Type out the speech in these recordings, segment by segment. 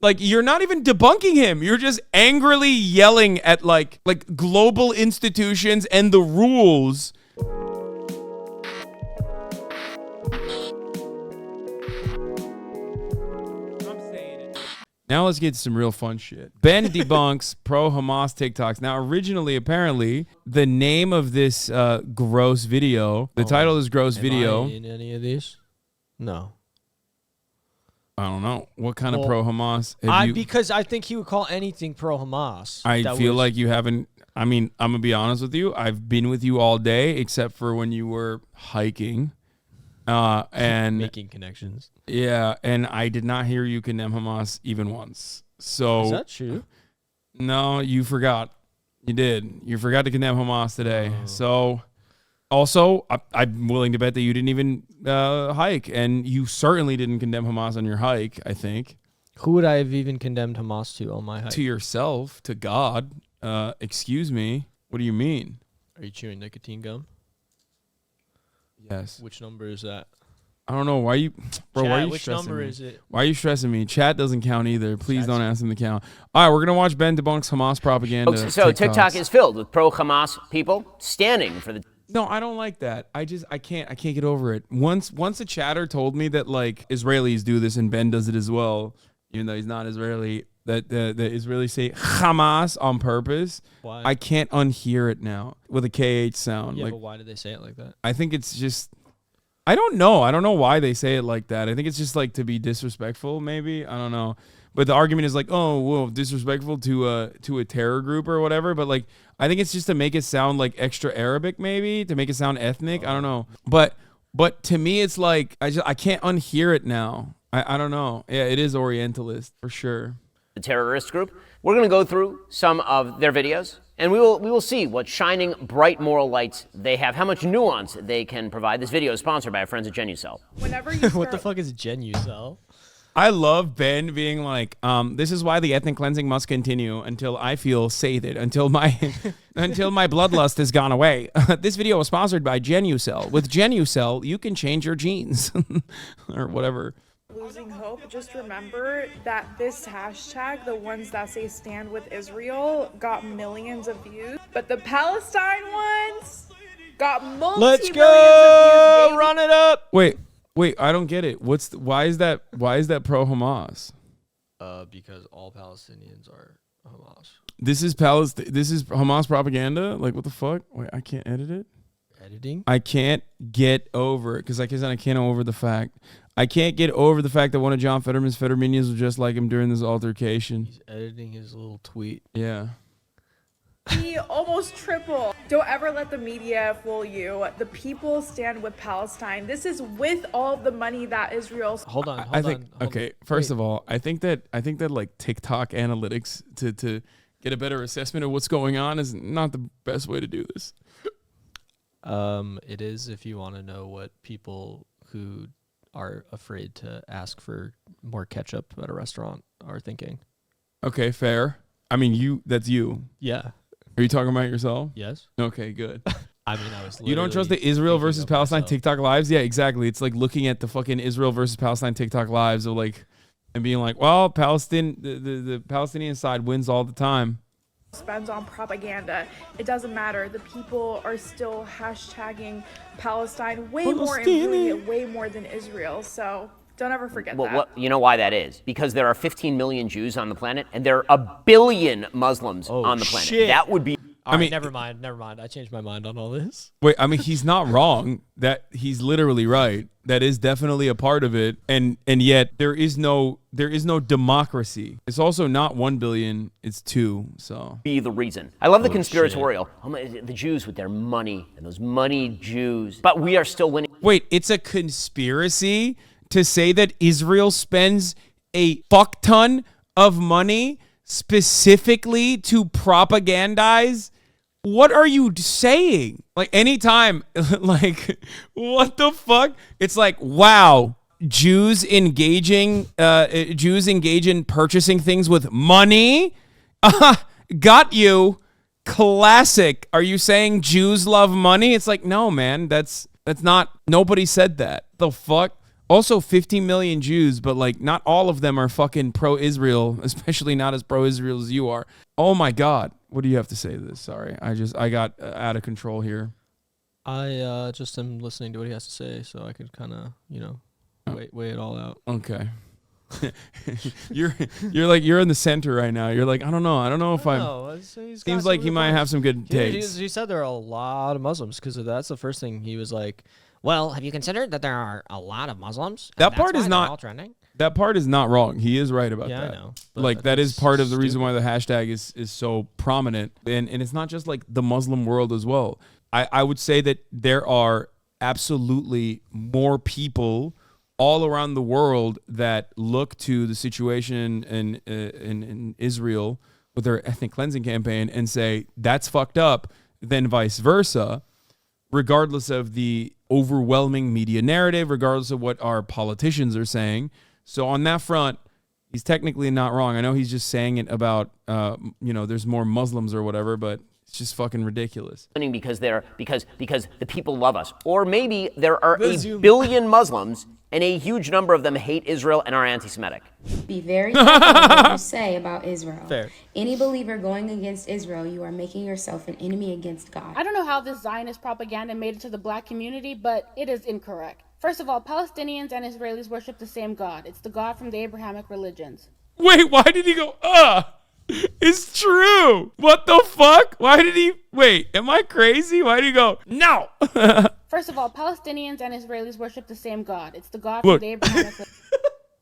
Like, you're not even debunking him. You're just angrily yelling at like global institutions and the rules. Now let's get to some real fun shit. Ben debunks pro-Hamas TikToks. Now, originally, apparently, the name of this gross video, the title is gross video. Am I in any of these? No. I don't know. What kind of pro-Hamas? Because I think he would call anything pro-Hamas. I feel like you haven't. I mean, I'm going to be honest with you. I've been with you all day, except for when you were hiking. And making connections. Yeah, and I did not hear you condemn Hamas even once. So is that true? No, you forgot. You did. You forgot to condemn Hamas today. So also, I'm willing to bet that you didn't even hike, and you certainly didn't condemn Hamas on your hike, I think. Who would I have even condemned Hamas to on my hike? To yourself, to God. Excuse me. What do you mean? Are you chewing nicotine gum? Yes. Which number is that? I don't know. Why you, bro? Chat, why are you which stressing number me? is it? Why are you stressing me? Chat doesn't count either. Please don't ask him to count. All right, we're gonna watch Ben debunks Hamas propaganda. So TikTok is filled with pro-Hamas people standing for the. No, I don't like that. I can't get over it. Once a chatter told me that like Israelis do this and Ben does it as well, even though he's not Israeli. That the Israelis say Hamas on purpose. Why? I can't unhear it now with a KH sound. Yeah, like, but why do they say it like that? I think it's just. I don't know. I don't know why they say it like that. I think it's just like to be disrespectful, maybe. I don't know. But the argument is like, oh, well, disrespectful to a terror group or whatever. But like, I think it's just to make it sound like extra Arabic, maybe to make it sound ethnic. I don't know. But to me, it's like I can't unhear it now. I don't know. Yeah, it is Orientalist for sure. The terrorist group. We're going to go through some of their videos, and we will see what shining bright moral lights they have, how much nuance they can provide. This video is sponsored by our friends at Genucell. Whenever you what the fuck is Genucell? I love Ben being like, this is why the ethnic cleansing must continue until I feel sated, until my bloodlust has gone away. This video was sponsored by Genucell. With Genucell, you can change your genes or whatever. losing hope, just remember that this hashtag, the ones that say stand with Israel, got millions of views, but the Palestine ones got multi-millions Let's go! of views. Run it up! Wait, I don't get it. Why is that pro Hamas? Because all Palestinians are Hamas. This is Hamas propaganda? Like, what the fuck? Wait, I can't edit it? Editing? I can't get over it because I can't over the fact. I can't get over the fact that one of John Fetterman's Fetterminions was just like him during this altercation. He's editing his little tweet. Yeah. He almost tripled. Don't ever let the media fool you. The people stand with Palestine. This is with all the money that Israel's. Hold on. First of all, I think that like TikTok analytics to get a better assessment of what's going on is not the best way to do this. It is if you want to know what people who are afraid to ask for more ketchup at a restaurant are thinking. Okay, fair. I mean, that's you. Yeah. Are you talking about yourself? Yes. Okay, good. I mean, I was. You don't trust the Israel versus Palestine TikTok lives? Yeah, exactly. It's like looking at the fucking Israel versus Palestine TikTok lives of like, and being like, well, the Palestinian side wins all the time. Spends on propaganda. It doesn't matter. The people are still hashtagging Palestine way more and doing it way more than Israel. So don't ever forget that. You know why that is? Because there are 15 million Jews on the planet, and there are a billion Muslims on the planet. Shit. That would be. I mean, never mind. I changed my mind on all this. Wait, I mean, he's not wrong. That he's literally right. That is definitely a part of it, and yet there is no democracy. It's also not 1 billion; it's 2. So Be the reason. I love the conspiratorial. The Jews with their money and those moneyed Jews, but we are still winning. Wait, it's a conspiracy to say that Israel spends a fuck ton of money specifically to propagandize? What are you saying? Like, anytime, like, what the fuck? It's like, wow, Jews engage in purchasing things with money? Got you. Classic. Are you saying Jews love money? It's like, no, man, that's not, nobody said that. The fuck? Also, 15 million Jews, but like not all of them are fucking pro-Israel, especially not as pro-Israel as you are. Oh my God. What do you have to say to this? Sorry. I got out of control here. I just am listening to what he has to say so I could kind of, weigh it all out. Okay. you're in the center right now. You're like, I don't know if I'm. Seems like he might have some good takes. He said there are a lot of Muslims because that's the first thing he was like. Well, have you considered that there are a lot of Muslims? That part is not all trending. That part is not wrong. He is right about Yeah, that. I know. Like that is part of the reason why the hashtag is so prominent, and it's not just like the Muslim world as well. I would say that there are absolutely more people all around the world that look to the situation in Israel with their ethnic cleansing campaign and say that's fucked up, than vice versa, regardless of the overwhelming media narrative, regardless of what our politicians are saying. So on that front, he's technically not wrong. I know he's just saying it about, there's more Muslims or whatever, but it's just fucking ridiculous. Because the people love us. Or maybe there are a billion Muslims and a huge number of them hate Israel and are anti-Semitic. Be very careful what you say about Israel. Fair. Any believer going against Israel, you are making yourself an enemy against God. I don't know how this Zionist propaganda made it to the black community, but it is incorrect. First of all, Palestinians and Israelis worship the same God. It's the God from the Abrahamic religions. Wait, why did he go, It's true. What the fuck? Why did he, wait, am I crazy? Why did he go, no? First of all, Palestinians and Israelis worship the same God. It's the God from the Abrahamic religions.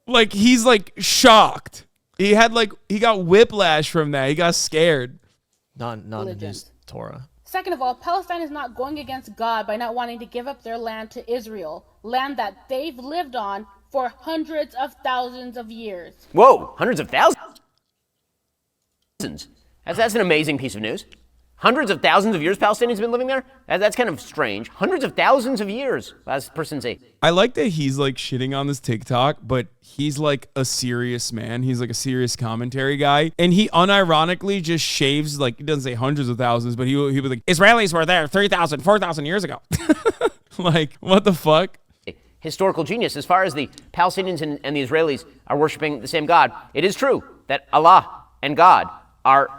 Like, he's like shocked. He got whiplash from that. He got scared. Not in his Torah. Second of all, Palestine is not going against God by not wanting to give up their land to Israel, land that they've lived on for hundreds of thousands of years. Whoa, hundreds of thousands? That's an amazing piece of news. Hundreds of thousands of years Palestinians have been living there? That's kind of strange. Hundreds of thousands of years, as the person say. I like that he's like shitting on this TikTok, but he's like a serious man. He's like a serious commentary guy. And he unironically just shaves, like, he doesn't say hundreds of thousands, but he was like, Israelis were there 3,000, 4,000 years ago. Like, what the fuck? Historical genius. As far as the Palestinians and the Israelis are worshiping the same God, it is true that Allah and God are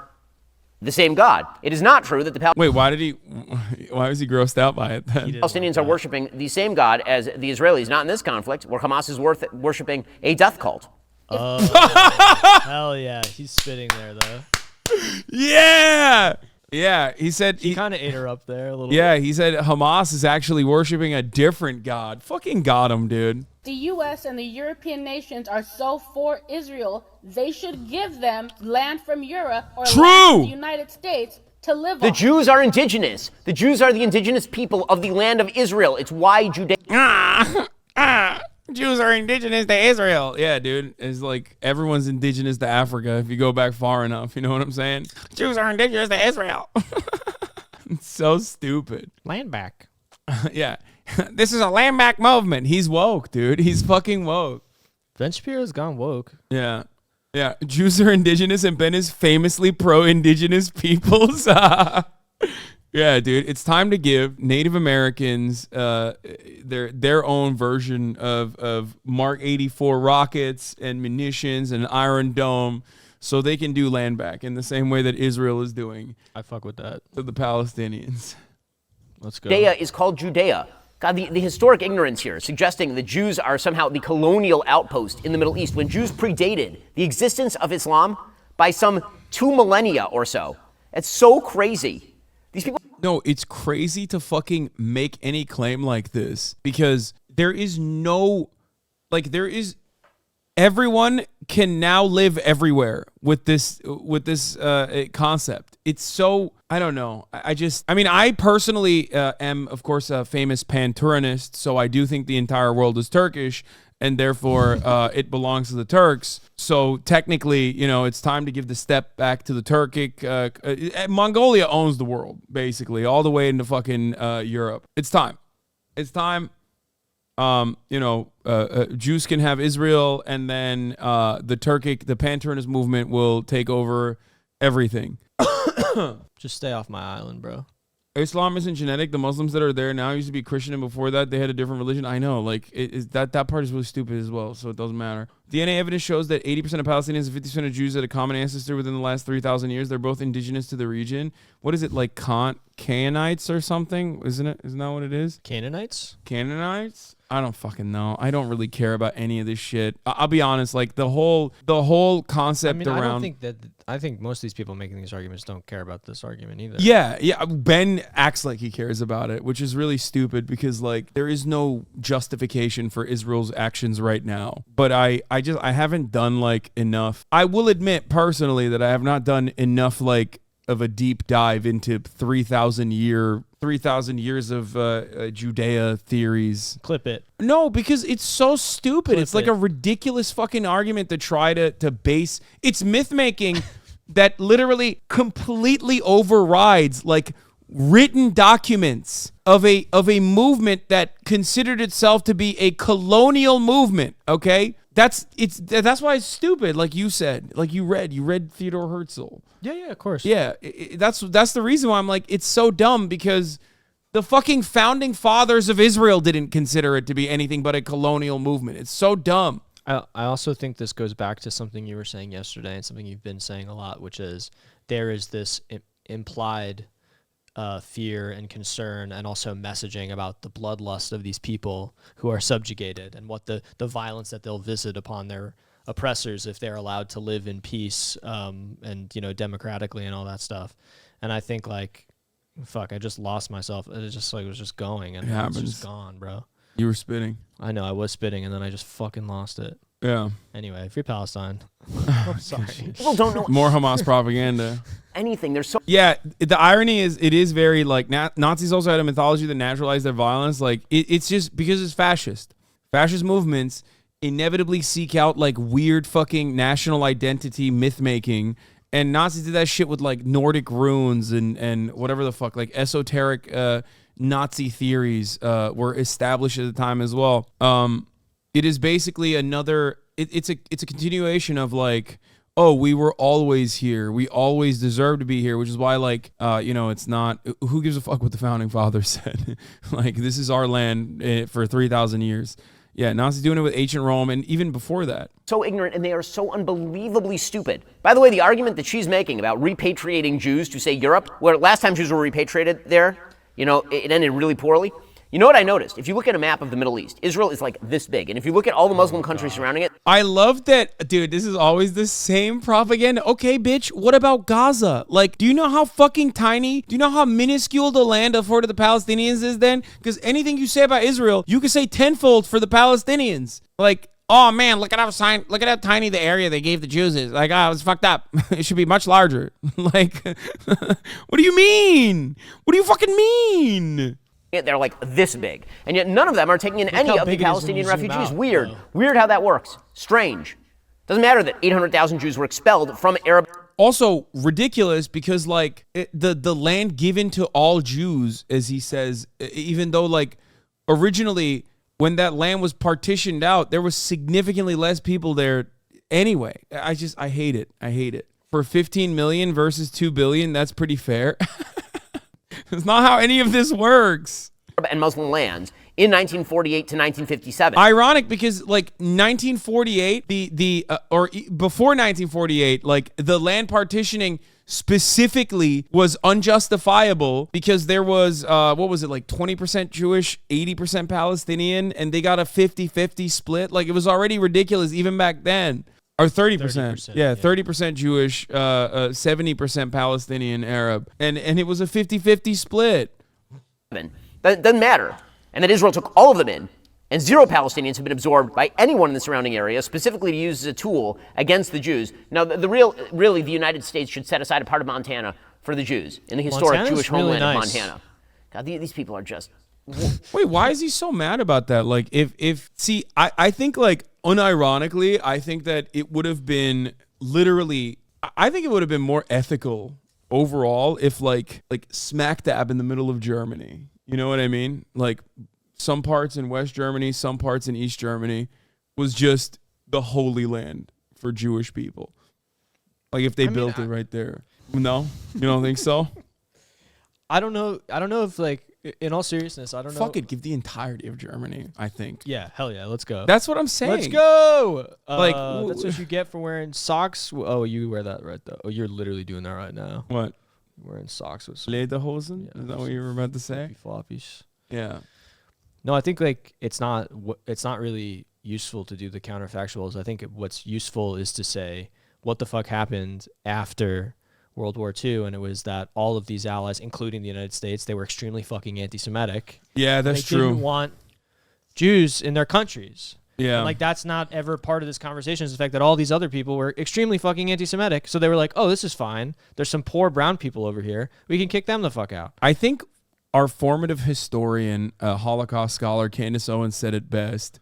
the same God. It is not true that the Wait, why was he grossed out by it then? Palestinians are worshiping the same God as the Israelis, not in this conflict, where Hamas is worshiping a death cult. Oh, hell yeah. He's spitting there, though. Yeah! Yeah, he said... He kind of ate her up there a little bit. He said Hamas is actually worshiping a different God. Fucking got him, dude. The U.S. and the European nations are so for Israel, they should give them land from Europe or land from the United States to live on. The Jews are indigenous. The Jews are the indigenous people of the land of Israel. It's why Jews are indigenous to Israel. Yeah, dude. It's like everyone's indigenous to Africa if you go back far enough. You know what I'm saying? Jews are indigenous to Israel. It's so stupid. Land back. Yeah. This is a land back movement. He's woke, dude. He's fucking woke. Ben Shapiro's gone woke. Yeah. Yeah. Jews are indigenous and Ben is famously pro-indigenous peoples. Yeah, dude. It's time to give Native Americans their own version of Mark 84 rockets and munitions and Iron Dome so they can do land back in the same way that Israel is doing. I fuck with that. To the Palestinians. Let's go. Judea is called Judea. God, the historic ignorance here, suggesting the Jews are somehow the colonial outpost in the Middle East when Jews predated the existence of Islam by some 2 millennia or so. It's so crazy. These people... No, it's crazy to fucking make any claim like this because there is no... Everyone can now live everywhere with this concept. It's so, I don't know. I personally am, of course, a famous pan-Turanist, so I do think the entire world is Turkish, and therefore it belongs to the Turks. So technically, it's time to give the step back to the Turkic. Mongolia owns the world, basically, all the way into fucking Europe. It's time. It's time. Jews can have Israel, and then the pan-Turanist movement will take over everything. Just stay off my island, bro. Islam isn't genetic. The Muslims that are there now used to be Christian, and before that, they had a different religion. I know, like, that part is really stupid as well, so it doesn't matter. DNA evidence shows that 80% of Palestinians and 50% of Jews had a common ancestor within the last 3,000 years. They're both indigenous to the region. What is it, like Canaanites or something? Isn't it? Isn't that what it is? Canaanites? Canaanites? I don't fucking know. I don't really care about any of this shit. I'll be honest, like the whole concept around. I think most of these people making these arguments don't care about this argument either. Yeah. Ben acts like he cares about it, which is really stupid because like there is no justification for Israel's actions right now. But I haven't done like enough. I will admit personally that I have not done enough like of a deep dive into 3,000 years of Judea theories. Clip it. No, because it's so stupid. It's like a ridiculous fucking argument to try to base. It's myth making that literally completely overrides like written documents of a movement that considered itself to be a colonial movement. Okay, that's why it's stupid. Like you said, like you read Theodore Herzl. Yeah, of course. Yeah, that's the reason why I'm like, it's so dumb because the fucking founding fathers of Israel didn't consider it to be anything but a colonial movement. It's so dumb. I also think this goes back to something you were saying yesterday and something you've been saying a lot, which is there is this implied fear and concern and also messaging about the bloodlust of these people who are subjugated and what the violence that they'll visit upon their oppressors if they're allowed to live in peace and democratically and all that stuff. And I think like fuck, I just lost myself. It just like was just going and it's just gone, bro. You were spitting. I know I was spitting and then I just fucking lost it. Yeah. Anyway, free Palestine. I'm sorry. People don't know more Hamas propaganda. Anything. There's so yeah. The irony is, it is very like Nazis also had a mythology that naturalized their violence. Like it's just because it's fascist. Fascist movements inevitably seek out like weird fucking national identity myth making, and Nazis did that shit with like Nordic runes and whatever the fuck, like esoteric Nazi theories were established at the time as well. It is basically another. It's a continuation of like, oh, we were always here. We always deserve to be here, which is why like it's not. Who gives a fuck what the founding fathers said? Like this is our land for 3,000 years. Yeah, Nazis doing it with ancient Rome and even before that. So ignorant, and they are so unbelievably stupid. By the way, the argument that she's making about repatriating Jews to, say, Europe, where last time Jews were repatriated there, it ended really poorly. You know what I noticed? If you look at a map of the Middle East, Israel is like this big. And if you look at all the Muslim countries surrounding it. I love that, dude, this is always the same propaganda. Okay, bitch, what about Gaza? Like, do you know how fucking tiny, do you know how minuscule the land afforded the Palestinians is then? Because anything you say about Israel, you could say tenfold for the Palestinians. Like, oh man, look at how tiny the area they gave the Jews is. Like, it was fucked up. It should be much larger. Like, what do you mean? What do you fucking mean? They're like this big. And yet none of them are taking in any of the Palestinian refugees. Weird. Weird how that works. Strange. Doesn't matter that 800,000 Jews were expelled from Arab. Also ridiculous because like the land given to all Jews, as he says, even though like originally when that land was partitioned out, there was significantly less people there anyway. I hate it. I hate it. For 15 million versus 2 billion, that's pretty fair. It's not how any of this works. And Muslim lands in 1948 to 1957. Ironic because like 1948, or before 1948, like the land partitioning specifically was unjustifiable because there was, what was it, like 20% Jewish, 80% Palestinian, and they got a 50-50 split. Like it was already ridiculous even back then. Or 30%. Yeah, 30% Jewish, 70% Palestinian Arab. And it was a 50-50 split. That doesn't matter. And that Israel took all of them in. And 0 Palestinians have been absorbed by anyone in the surrounding area, specifically to use as a tool against the Jews. Now, really, the United States should set aside a part of Montana for the Jews in the historic Montana's Jewish homeland of Montana. God, these people are just... Wait, why is he so mad about that? Like, I think, like, unironically, I think that it would have been literally, I think it would have been more ethical overall if, like smack dab in the middle of Germany. You know what I mean? Like, some parts in West Germany, some parts in East Germany was just the holy land for Jewish people. Like, if they built it right there. No? You don't think so? I don't know if like, in all seriousness, I don't know. Fuck it, give the entirety of Germany, I think. Yeah, hell yeah, let's go. That's what I'm saying. Let's go. Like, that's what you get for wearing socks. Oh, you wear that right though. Oh, you're literally doing that right now. What? Wearing socks with Lederhosen? Yeah, Is that what you were about to say? floppies. Yeah. No, I think like it's not really useful to do the counterfactuals. I think what's useful is to say what the fuck happened after World War II, and it was that all of these allies, including the United States, they were extremely fucking anti-Semitic. Yeah, that's they true. Didn't want Jews in their countries. Yeah. And like that's not ever part of this conversation, is the fact that all these other people were extremely fucking anti-Semitic. So they were like, oh, this is fine. There's some poor brown people over here. We can kick them the fuck out. I think our formative historian, Holocaust scholar Candace Owens said it best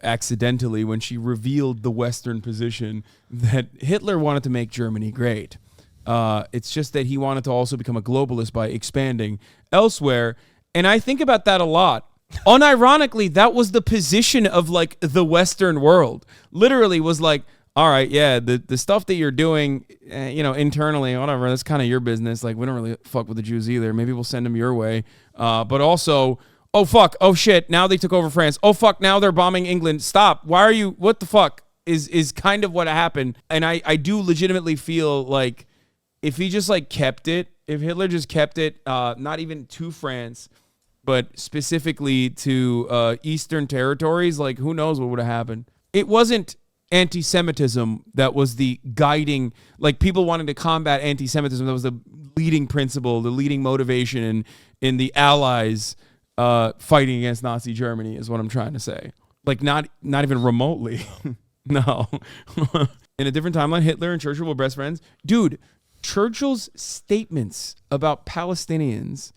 accidentally when she revealed the Western position that Hitler wanted to make Germany great. It's just that he wanted to also become a globalist by expanding elsewhere. And I think about that a lot. Unironically, that was the position of like the Western world. Literally was like, all right, yeah, the stuff that you're doing, internally, whatever, that's kind of your business. Like, we don't really fuck with the Jews either. Maybe we'll send them your way. But also, oh, fuck, oh, shit, now they took over France. Oh, fuck, now they're bombing England. Stop. Why are you, what the fuck is kind of what happened. And I do legitimately feel like if he just like kept it, if Hitler just kept it, not even to France, but specifically to Eastern territories, like who knows what would have happened. It wasn't anti-Semitism that was the guiding, like people wanting to combat anti-Semitism. That was the leading principle, the leading motivation in the Allies fighting against Nazi Germany is what I'm trying to say. Like not even remotely. No. In a different timeline, Hitler and Churchill were best friends. Dude, Churchill's statements about Palestinians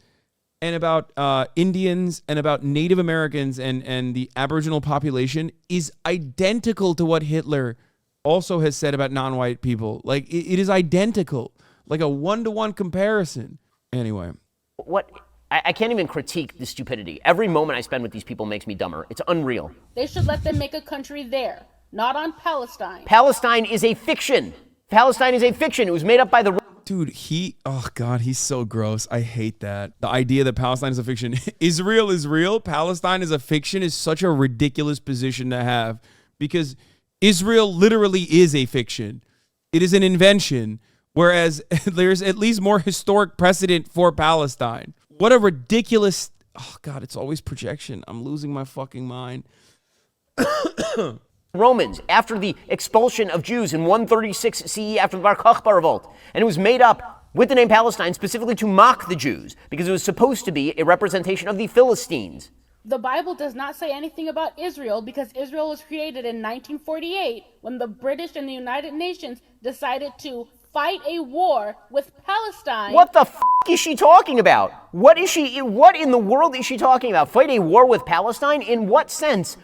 and about Indians and about Native Americans and the Aboriginal population is identical to what Hitler also has said about non-white people. Like, it is identical, like a one-to-one comparison. Anyway. I can't even critique the stupidity. Every moment I spend with these people makes me dumber. It's unreal. They should let them make a country there, not on Palestine. Palestine is a fiction. Palestine is a fiction. It was made up by the... Dude, oh God, he's so gross. I hate that. The idea that Palestine is a fiction. Israel is real. Palestine is a fiction is such a ridiculous position to have because Israel literally is a fiction. It is an invention, whereas there's at least more historic precedent for Palestine. What a ridiculous... Oh God, it's always projection. I'm losing my fucking mind. Romans after the expulsion of Jews in 136 CE after the Bar Kokhba revolt. And it was made up with the name Palestine specifically to mock the Jews because it was supposed to be a representation of the Philistines. The Bible does not say anything about Israel because Israel was created in 1948 when the British and the United Nations decided to fight a war with Palestine. What the f*** is she talking about? What in the world is she talking about? Fight a war with Palestine? In what sense?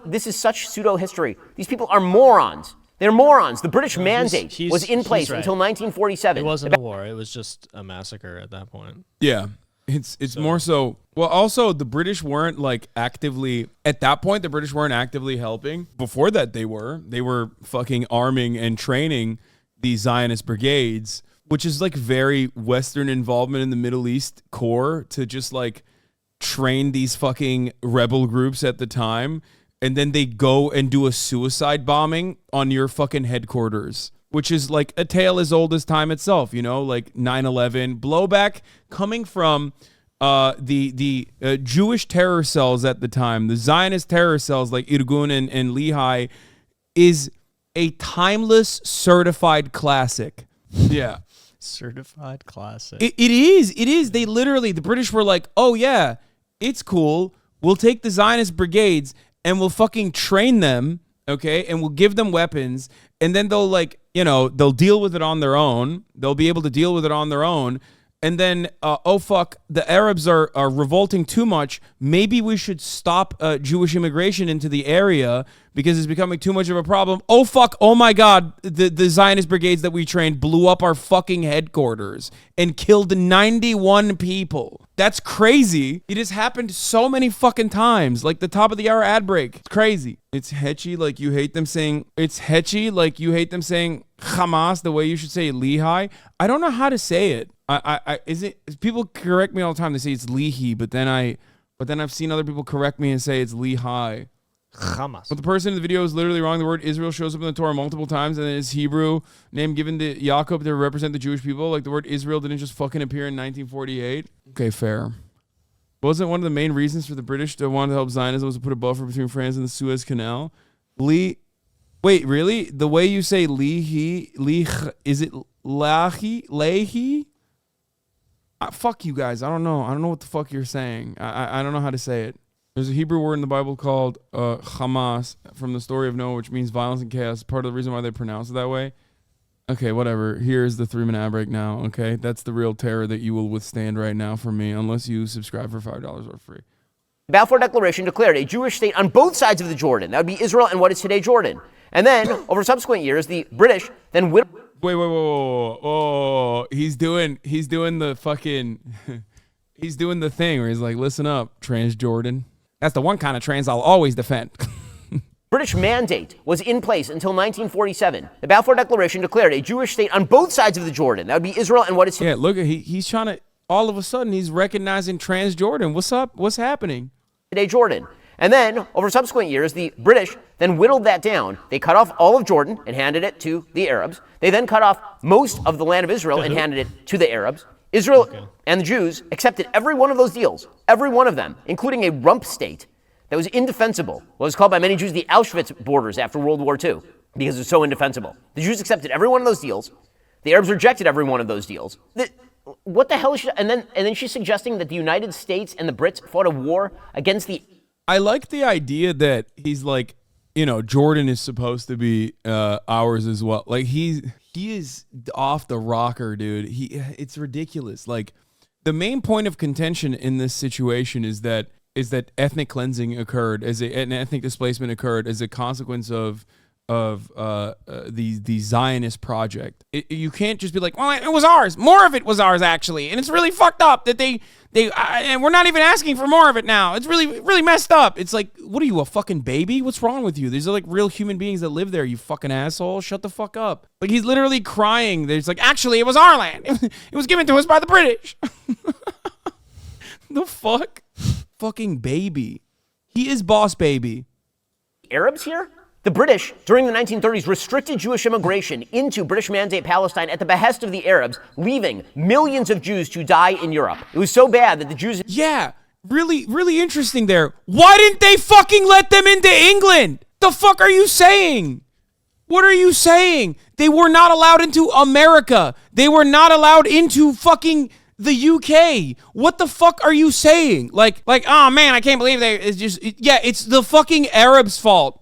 This is such pseudo-history. These people are morons. They're morons. The British mandate was in place until 1947. It wasn't a war. It was just a massacre at that point. Yeah. It's more so, well, also the British weren't like actively, at that point, the British weren't actively helping. Before that, they were fucking arming and training the Zionist brigades, which is like very Western involvement in the Middle East core to just like train these fucking rebel groups at the time. And then they go and do a suicide bombing on your fucking headquarters, which is like a tale as old as time itself, like 9/11 blowback coming from the Jewish terror cells at the time, the Zionist terror cells like Irgun and Lehi is a timeless certified classic. Yeah. Certified classic. It is. They literally, the British were like, oh yeah, it's cool. We'll take the Zionist brigades and we'll fucking train them, okay? And we'll give them weapons. And then they'll they'll deal with it on their own. They'll be able to deal with it on their own. And then, oh fuck, the Arabs are revolting too much. Maybe we should stop Jewish immigration into the area because it's becoming too much of a problem. Oh fuck, oh my God, the Zionist brigades that we trained blew up our fucking headquarters and killed 91 people. That's crazy. It has happened so many fucking times. Like the top of the hour ad break. It's crazy. It's hetchy like you hate them saying, Hamas the way you should say Lehi. I don't know how to say it. People correct me all the time. They say it's Lehi, but then I've seen other people correct me and say it's Lehi. Hamas. But the person in the video is literally wrong. The word Israel shows up in the Torah multiple times, and it's Hebrew name given to Yaakov to represent the Jewish people. Like the word Israel didn't just fucking appear in 1948. Okay, fair. Wasn't one of the main reasons for the British to want to help Zionism was to put a buffer between France and the Suez Canal? Wait, really? The way you say is it Lehi? Fuck you guys. I don't know. I don't know what the fuck you're saying. I don't know how to say it. There's a Hebrew word in the Bible called Hamas from the story of Noah, which means violence and chaos. Part of the reason why they pronounce it that way. Okay, whatever. Here's the 3-minute ad break now. Okay, that's the real terror that you will withstand right now from me, unless you subscribe for $5 or free. The Balfour Declaration declared a Jewish state on both sides of the Jordan. That would be Israel and what is today Jordan. And then, over subsequent years, the British then Wait. Oh, he's doing the fucking, he's doing the thing where he's like, listen up, Transjordan. That's the one kind of trans I'll always defend. British mandate was in place until 1947. The Balfour Declaration declared a Jewish state on both sides of the Jordan. That would be Israel and what is yeah. Look, he's trying to. All of a sudden, he's recognizing Transjordan. What's up? What's happening? Today Jordan. And then, over subsequent years, the British then whittled that down. They cut off all of Jordan and handed it to the Arabs. They then cut off most of the land of Israel and handed it to the Arabs. Israel and the Jews accepted every one of those deals, every one of them, including a rump state that was indefensible. What was called by many Jews the Auschwitz borders after World War II, because it was so indefensible. The Jews accepted every one of those deals. The Arabs rejected every one of those deals. What the hell is she? And then she's suggesting that the United States and the Brits fought a war against the... I like the idea that he's like, Jordan is supposed to be ours as well. Like he is off the rocker, dude. It's ridiculous. Like the main point of contention in this situation is that ethnic cleansing occurred an ethnic displacement occurred as a consequence of the Zionist project. You can't just be like, well, it was ours. More of it was ours, actually, and it's really fucked up that and we're not even asking for more of it now. It's really messed up. It's like, what are you, a fucking baby? What's wrong with you? These are like real human beings that live there. You fucking asshole. Shut the fuck up. Like he's literally crying. There's like, actually, it was our land. It was given to us by the British. The fuck, fucking baby. He is boss baby. Arabs here? The British, during the 1930s, restricted Jewish immigration into British Mandate Palestine at the behest of the Arabs, leaving millions of Jews to die in Europe. It was so bad that the Jews... Yeah, really interesting there. Why didn't they fucking let them into England? The fuck are you saying? What are you saying? They were not allowed into America. They were not allowed into fucking... the UK. What the fuck are you saying? Like, oh man, I can't believe it's the fucking Arabs' fault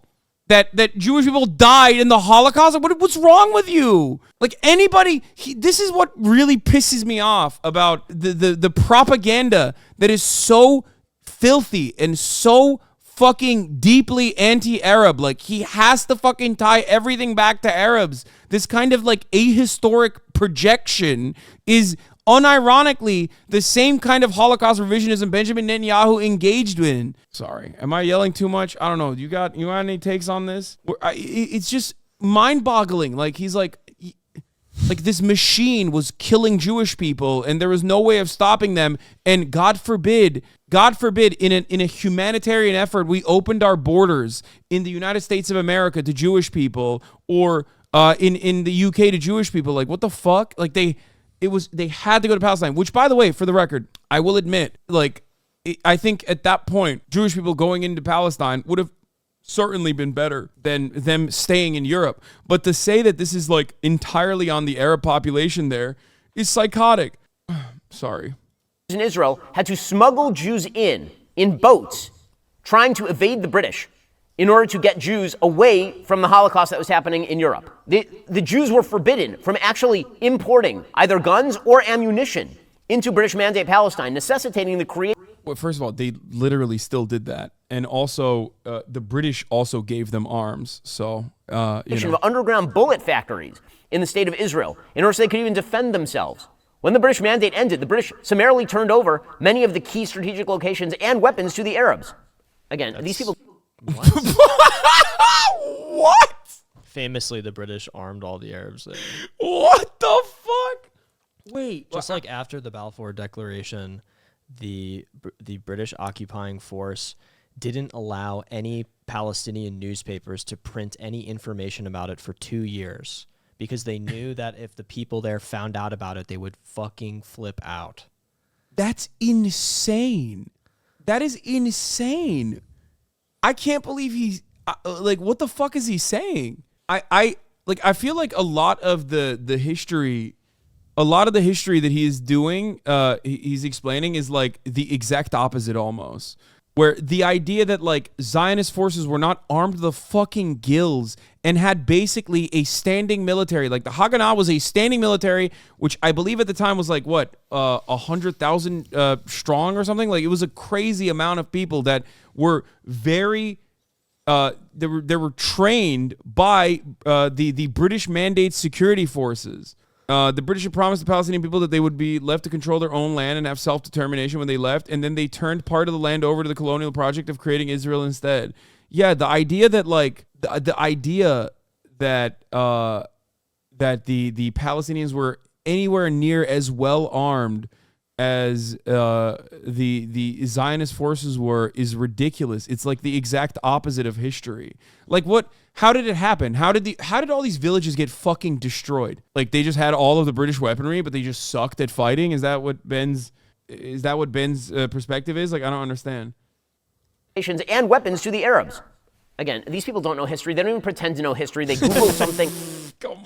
that Jewish people died in the Holocaust. What's wrong with you? Like anybody, this is what really pisses me off about the propaganda that is so filthy and so fucking deeply anti-Arab. Like he has to fucking tie everything back to Arabs. This kind of like ahistoric projection is unironically the same kind of Holocaust revisionism Benjamin Netanyahu engaged in. Sorry, am I yelling too much? I don't know. You got any takes on this? It's just mind-boggling. Like he's like this machine was killing Jewish people, and there was no way of stopping them. And God forbid, in a humanitarian effort, we opened our borders in the United States of America to Jewish people, or in the UK to Jewish people. Like what the fuck? Like they had to go to Palestine, which, by the way, for the record, I will admit, I think at that point, Jewish people going into Palestine would have certainly been better than them staying in Europe. But to say that this is like entirely on the Arab population there is psychotic. Sorry. In Israel had to smuggle Jews in boats, trying to evade the British in order to get Jews away from the Holocaust that was happening in Europe. The Jews were forbidden from actually importing either guns or ammunition into British Mandate Palestine, necessitating the creation... Well, first of all, they literally still did that. And also, the British also gave them arms. So, of underground bullet factories in the state of Israel in order so they could even defend themselves. When the British mandate ended, the British summarily turned over many of the key strategic locations and weapons to the Arabs. Again, these people... What? Famously, the British armed all the Arabs there. What the fuck? Wait. Just like after the Balfour Declaration, the British occupying force didn't allow any Palestinian newspapers to print any information about it for 2 years because they knew that if the people there found out about it, they would fucking flip out. That's insane. That is insane. I can't believe he's like, what the fuck is he saying? I feel like a lot of the history that he is doing, he's explaining is like the exact opposite almost. Where the idea that like Zionist forces were not armed to the fucking gills and had basically a standing military. Like the Haganah was a standing military, which I believe at the time was like what, 100,000 strong or something. Like it was a crazy amount of people that were very. They were trained by the British Mandate security forces. The British had promised the Palestinian people that they would be left to control their own land and have self-determination when they left, and then they turned part of the land over to the colonial project of creating Israel instead. Yeah, the idea that like the idea that that the Palestinians were anywhere near as well armed as the Zionist forces were is ridiculous. It's like the exact opposite of history. Like what? How did it happen? How did all these villages get fucking destroyed? Like they just had all of the British weaponry, but they just sucked at fighting. Is that what Ben's perspective is? Like I don't understand. And weapons to the Arabs. Again, these people don't know history. They don't even pretend to know history. They Google something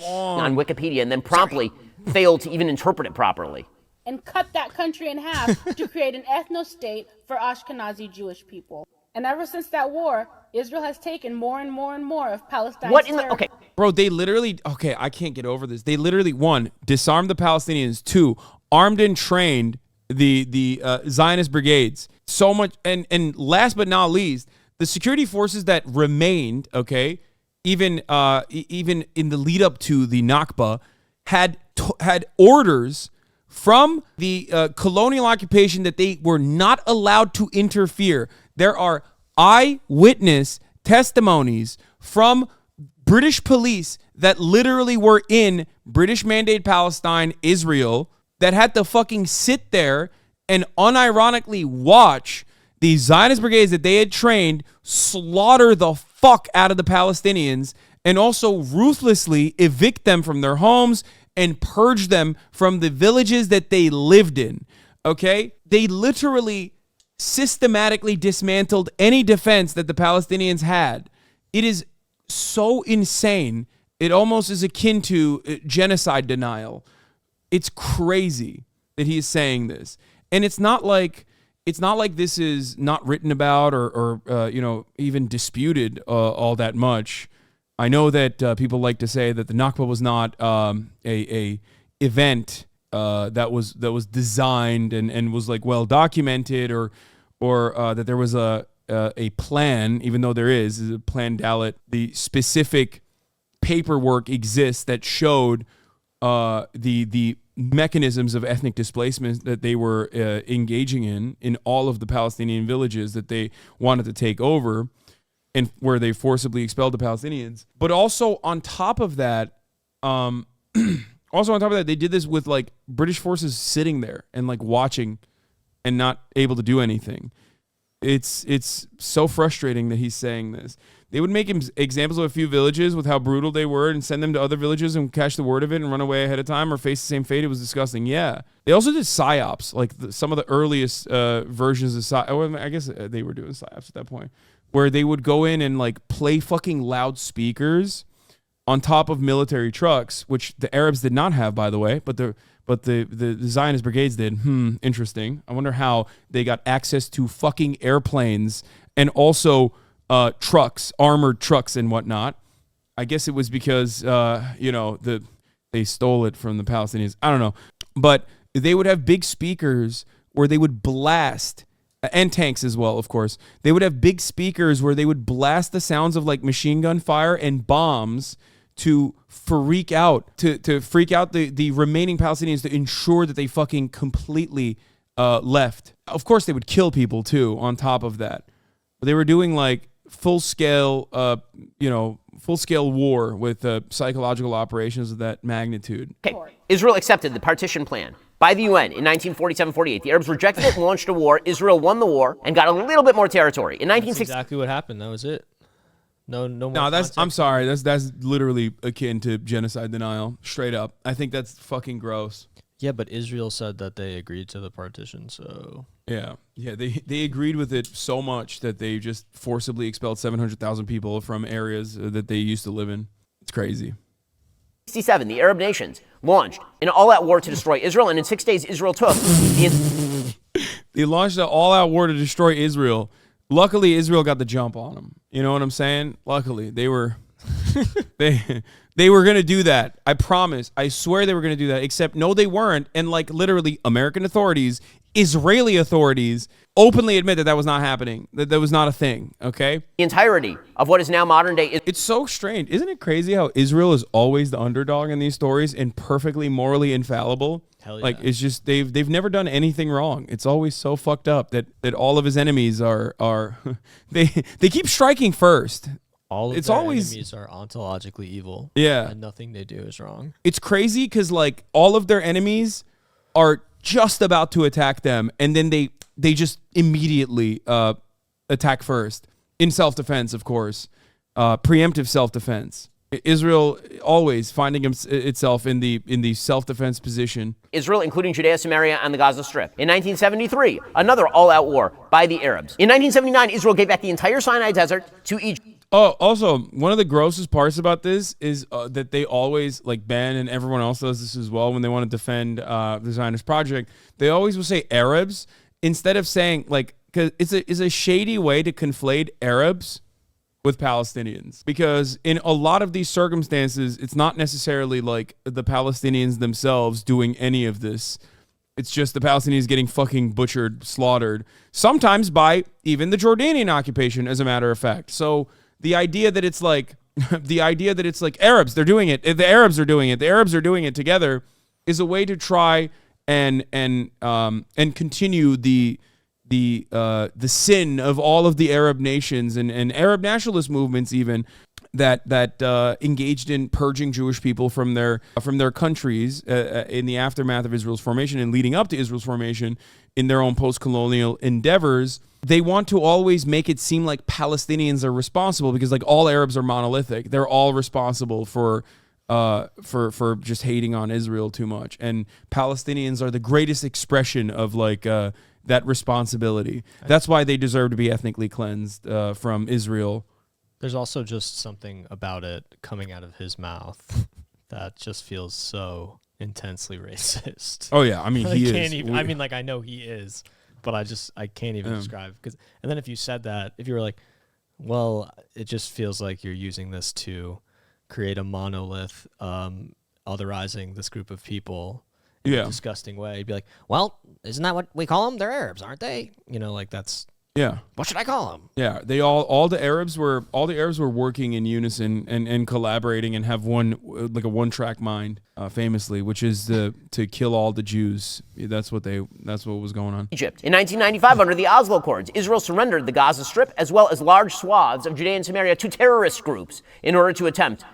on Wikipedia and then promptly fail to even interpret it properly. And cut that country in half to create an ethno-state for Ashkenazi Jewish people. And ever since that war, Israel has taken more and more and more of Palestine's territory. Okay. Bro, they literally, I can't get over this. They literally, 1, disarmed the Palestinians, 2, armed and trained the Zionist brigades. So much, and last but not least, the security forces that remained, even in the lead up to the Nakba, had orders from the colonial occupation that they were not allowed to interfere. There are eyewitness testimonies from British police that literally were in British Mandate Palestine, Israel, that had to fucking sit there and unironically watch the Zionist brigades that they had trained slaughter the fuck out of the Palestinians and also ruthlessly evict them from their homes and purge them from the villages that they lived in, okay? They literally systematically dismantled any defense that the Palestinians had. It is so insane. It almost is akin to genocide denial. It's crazy that he is saying this. And it's not like this is not written about or even disputed all that much. I know that people like to say that the Nakba was not a event that was designed and was like well documented or that there was a plan, even though there is a plan Dalit. The specific paperwork exists that showed the mechanisms of ethnic displacement that they were engaging in all of the Palestinian villages that they wanted to take over, and where they forcibly expelled the Palestinians. But also on top of that, they did this with like British forces sitting there and like watching and not able to do anything. It's so frustrating that he's saying this. They would make examples of a few villages with how brutal they were and send them to other villages and catch the word of it and run away ahead of time or face the same fate. It was disgusting. Yeah. They also did psyops, like some of the earliest versions of psyops. I guess they were doing psyops at that point, where they would go in and like play fucking loudspeakers on top of military trucks, which the Arabs did not have, by the way, but the Zionist brigades did. Interesting. I wonder how they got access to fucking airplanes and also trucks, armored trucks and whatnot. I guess it was because they stole it from the Palestinians. I don't know, but they would have big speakers where they would blast. And tanks as well, of course. They would have big speakers where they would blast the sounds of like machine gun fire and bombs to freak out the remaining Palestinians to ensure that they fucking completely left. Of course, they would kill people too on top of that. But they were doing like full scale war with psychological operations of that magnitude. Okay. Israel accepted the partition plan by the UN in 1947-48. The Arabs rejected it and launched a war. Israel won the war and got a little bit more territory. In 1960, That's exactly what happened. That was it. No more. No, context. I'm sorry. That's literally akin to genocide denial, straight up. I think that's fucking gross. Yeah, but Israel said that they agreed to the partition, so... Yeah, they agreed with it so much that they just forcibly expelled 700,000 people from areas that they used to live in. It's crazy. 1967, the Arab nations launched an all-out war to destroy Israel, and in 6 days, Israel took the... They launched an all-out war to destroy Israel. Luckily, Israel got the jump on them. You know what I'm saying? Luckily, they were they were going to do that. I promise. I swear they were going to do that. Except, no, they weren't. And like literally, American authorities, Israeli authorities openly admit that was not happening. That was not a thing. Okay? The entirety of what is now modern-day... It's so strange. Isn't it crazy how Israel is always the underdog in these stories and perfectly morally infallible? Hell yeah. Like, it's just they've never done anything wrong. It's always so fucked up that all of his enemies are they keep striking first. All of It's their always- enemies are ontologically evil. Yeah. And nothing they do is wrong. It's crazy because like all of their enemies are just about to attack them, and then they just immediately attack first in self-defense, of course, preemptive self-defense. Israel always finding itself in the self-defense position. Israel, including Judea, Samaria, and the Gaza Strip. In 1973, another all-out war by the Arabs. In 1979, Israel gave back the entire Sinai Desert to Egypt. Oh, also, one of the grossest parts about this is that they always, like Ben and everyone else does this as well when they want to defend the Zionist project, they always will say Arabs instead of saying, like, because it's a shady way to conflate Arabs with Palestinians. Because in a lot of these circumstances, it's not necessarily like the Palestinians themselves doing any of this. It's just the Palestinians getting fucking butchered, slaughtered, sometimes by even the Jordanian occupation, as a matter of fact. So the idea that it's like Arabs, they're doing it. The Arabs are doing it. The Arabs are doing it together is a way to try and continue the sin of all of the Arab nations and Arab nationalist movements even that engaged in purging Jewish people from their countries in the aftermath of Israel's formation and leading up to Israel's formation in their own post-colonial endeavors. They want to always make it seem like Palestinians are responsible because like all Arabs are monolithic. They're all responsible for just hating on Israel too much, and Palestinians are the greatest expression of like that responsibility. That's why they deserve to be ethnically cleansed from Israel. There's also just something about it coming out of his mouth that just feels so intensely racist. Oh yeah, I mean he is. I mean, like I know he is, but I can't even describe because. And then if you said that, if you were like, well, it just feels like you're using this to create a monolith, otherizing this group of people in a disgusting way. You'd be like, well, isn't that what we call them? They're Arabs, aren't they? You know, like that's. Yeah. What should I call them? Yeah, they all the Arabs were working in unison and collaborating and have a one-track mind, famously, which is to kill all the Jews. That's what was going on. Egypt. In 1995, under the Oslo Accords, Israel surrendered the Gaza Strip as well as large swaths of Judea and Samaria to terrorist groups in order to attempt.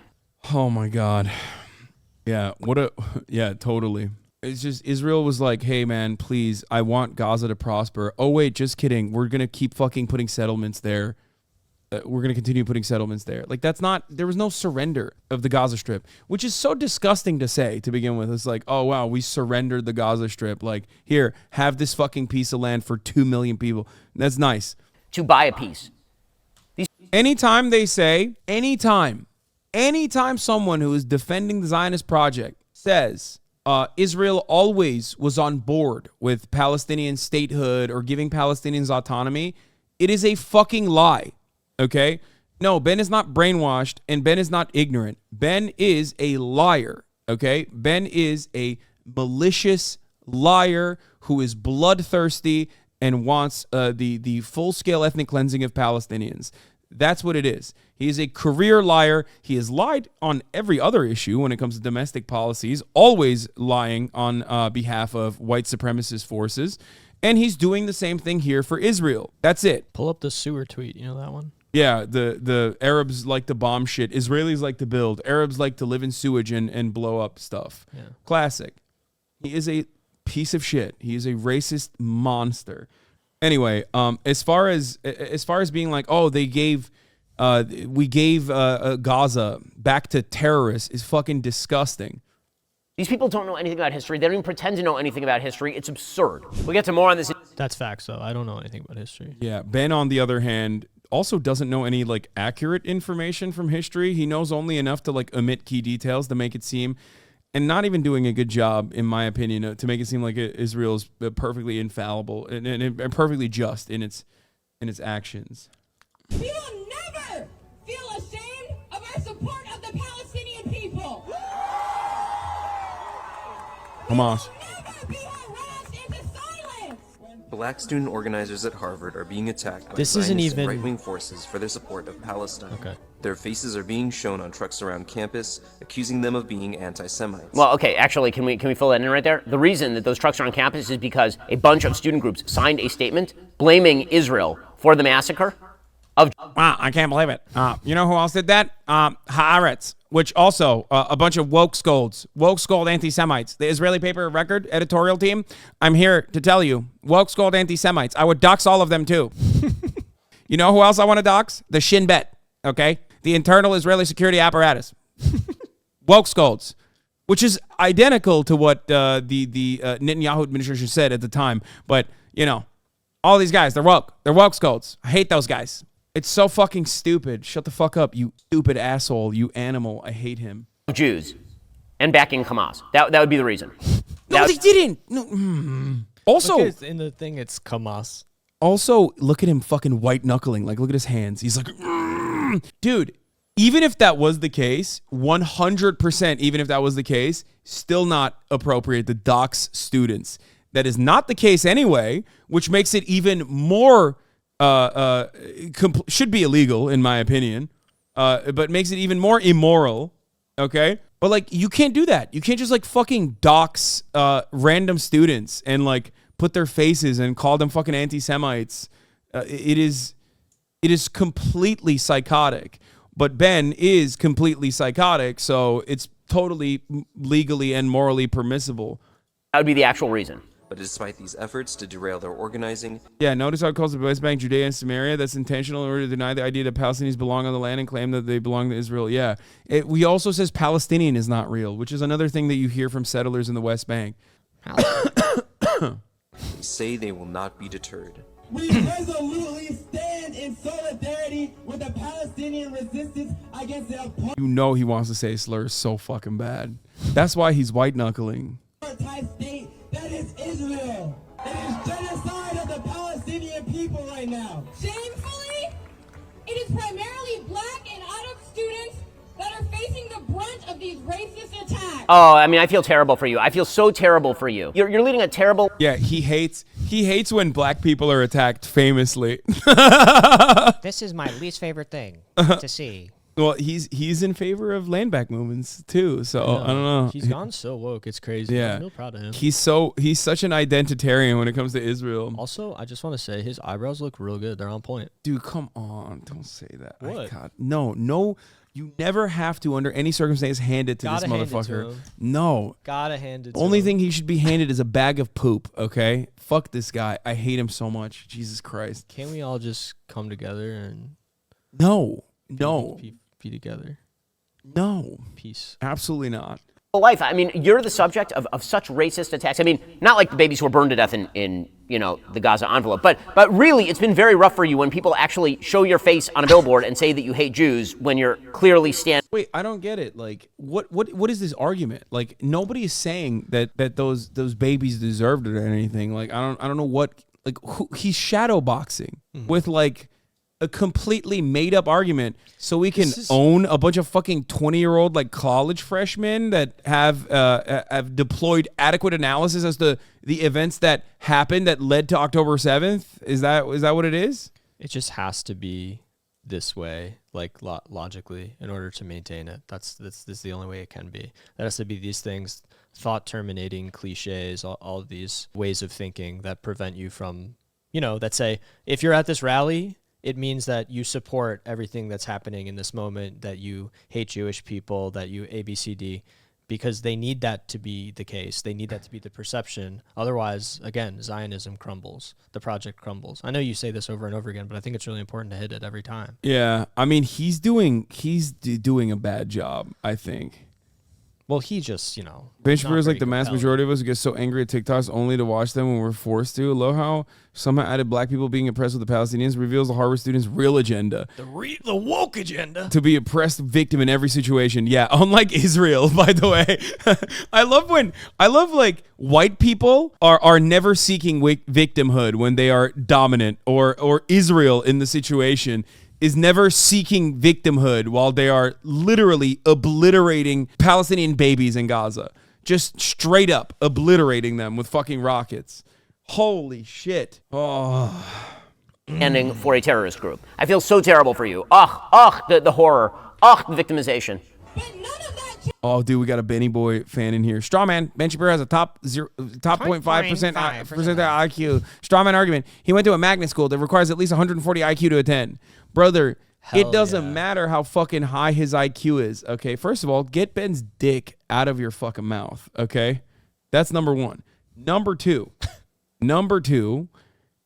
Oh my God. Yeah. Totally. It's just Israel was like, hey, man, please, I want Gaza to prosper. Oh, wait, just kidding. We're going to keep fucking putting settlements there. We're going to continue putting settlements there. Like, there was no surrender of the Gaza Strip, which is so disgusting to say to begin with. It's like, oh, wow, we surrendered the Gaza Strip. Like, here, have this fucking piece of land for 2 million people. That's nice. To buy a piece. Anytime someone who is defending the Zionist project says, Israel always was on board with Palestinian statehood or giving Palestinians autonomy, it is a fucking lie, okay? No, Ben is not brainwashed and Ben is not ignorant. Ben is a liar, okay? Ben is a malicious liar who is bloodthirsty and wants the full-scale ethnic cleansing of Palestinians. That's what it is. He is a career liar. He has lied on every other issue when it comes to domestic policies, always lying on behalf of white supremacist forces. And he's doing the same thing here for Israel. That's it. Pull up the sewer tweet. You know that one? Yeah, the Arabs like to bomb shit. Israelis like to build. Arabs like to live in sewage and blow up stuff. Yeah. Classic. He is a piece of shit. He is a racist monster. Anyway, as far as being like, oh, we gave Gaza back to terrorists is fucking disgusting. These people don't know anything about history. They don't even pretend to know anything about history. It's absurd. We'll get to more on this. That's facts, though. I don't know anything about history. Yeah, Ben, on the other hand, also doesn't know any like accurate information from history. He knows only enough to like omit key details to make it seem, and not even doing a good job, in my opinion, to make it seem like Israel is perfectly infallible and perfectly just in its actions. We will never feel ashamed of our support of the Palestinian people. Hamas. Black student organizers at Harvard are being attacked by This isn't Zionist even- right-wing forces for their support of Palestine. Okay. Their faces are being shown on trucks around campus, accusing them of being anti-Semites. Well, okay, actually, can we fill that in right there? The reason that those trucks are on campus is because a bunch of student groups signed a statement blaming Israel for the massacre of... Wow, I can't believe it. You know who else did that? Haaretz, which also a bunch of woke scold anti-Semites. The Israeli paper Record editorial team, I'm here to tell you, woke scold anti-Semites. I would dox all of them too. You know who else I want to dox? The Shin Bet, okay? The internal Israeli security apparatus. Woke scolds, which is identical to what the Netanyahu administration said at the time. But, you know, all these guys, they're woke. They're woke scolds. I hate those guys. It's so fucking stupid. Shut the fuck up, you stupid asshole, you animal. I hate him. Jews and backing Hamas. That would be the reason. No, they didn't. No. Also, in the thing, it's Hamas. Also, look at him fucking white knuckling. Like, look at his hands. He's like, dude, even if that was the case, 100%, even if that was the case, still not appropriate to dox students. That is not the case anyway, which makes it even more, should be illegal in my opinion, but makes it even more immoral, okay? But like, you can't do that. You can't just like fucking dox random students and like put their faces and call them fucking anti-Semites. It is completely psychotic. But Ben is completely psychotic, so it's totally legally and morally permissible. That would be the actual reason. But despite these efforts to derail their organizing... Yeah, notice how it calls the West Bank, Judea, and Samaria. That's intentional in order to deny the idea that Palestinians belong on the land and claim that they belong to Israel. Yeah. We also says Palestinian is not real, which is another thing that you hear from settlers in the West Bank. They say they will not be deterred. We resolutely stand in solidarity with the Palestinian resistance against the apartheid You know he wants to say slurs so fucking bad. That's why he's white knuckling. state that is Israel. It is genocide of the Palestinian people right now. Shamefully, it is primarily black and Arab students that are facing the brunt of these racist attacks. Oh, I mean, I feel terrible for you. I feel so terrible for you. You're leading a terrible... Yeah, he hates when black people are attacked famously. This is my least favorite thing to see. Well, he's in favor of land back movements too, so I don't know. He's gone so woke, it's crazy. Yeah. I'm real proud of him. He's such an identitarian when it comes to Israel. Also, I just want to say his eyebrows look real good. They're on point. Dude, come on. Don't say that. What? God, no. You never have to, under any circumstance, hand it to Gotta this hand it to motherfucker. him. No. Gotta hand it to Only him. thing he should be handed is a bag of poop, okay? Fuck this guy. I hate him so much. Jesus Christ. Can't we all just come together and No. be together? No. Peace. Absolutely not. life. I mean, you're the subject of such racist attacks. I mean, not like the babies who were burned to death in the Gaza envelope, but really, it's been very rough for you when people actually show your face on a billboard and say that you hate Jews when you're clearly standing. Wait, I don't get it. Like, what is this argument? Like, nobody is saying that those babies deserved it or anything. Like, I don't know what. Like, he's shadow boxing with like a completely made up argument so we can own a bunch of fucking 20-year-old like college freshmen that have deployed adequate analysis as to the events that happened that led to October 7th. Is that what it is? It just has to be this way, like logically, in order to maintain it. This is the only way it can be. That has to be these things, thought terminating cliches, all of these ways of thinking that prevent you from, that say, if you're at this rally, it means that you support everything that's happening in this moment, that you hate Jewish people, that you ABCD, because they need that to be the case. They need that to be the perception. Otherwise, again, Zionism crumbles. The project crumbles. I know you say this over and over again, but I think it's really important to hit it every time. Yeah, I mean, he's doing a bad job, I think. Well, he just, Ben Shapiro is like the mass majority of us who get so angry at TikToks only to watch them when we're forced to. Love how somehow added black people being oppressed with the Palestinians reveals the Harvard students' real agenda. The woke agenda. To be oppressed victim in every situation. Yeah, unlike Israel, by the way. I love like white people are never seeking victimhood when they are dominant, or Israel in the situation is never seeking victimhood while they are literally obliterating Palestinian babies in Gaza. Just straight up obliterating them with fucking rockets. Holy shit. Oh. Standing for a terrorist group. I feel so terrible for you. The horror. The victimization. Oh, dude, we got a Benny Boy fan in here. Strawman, Ben Shapiro has a top 0.5% IQ. Strawman argument. He went to a magnet school that requires at least 140 IQ to attend. Brother, it doesn't matter how fucking high his IQ is, okay? First of all, get Ben's dick out of your fucking mouth, okay? That's number one. Number two,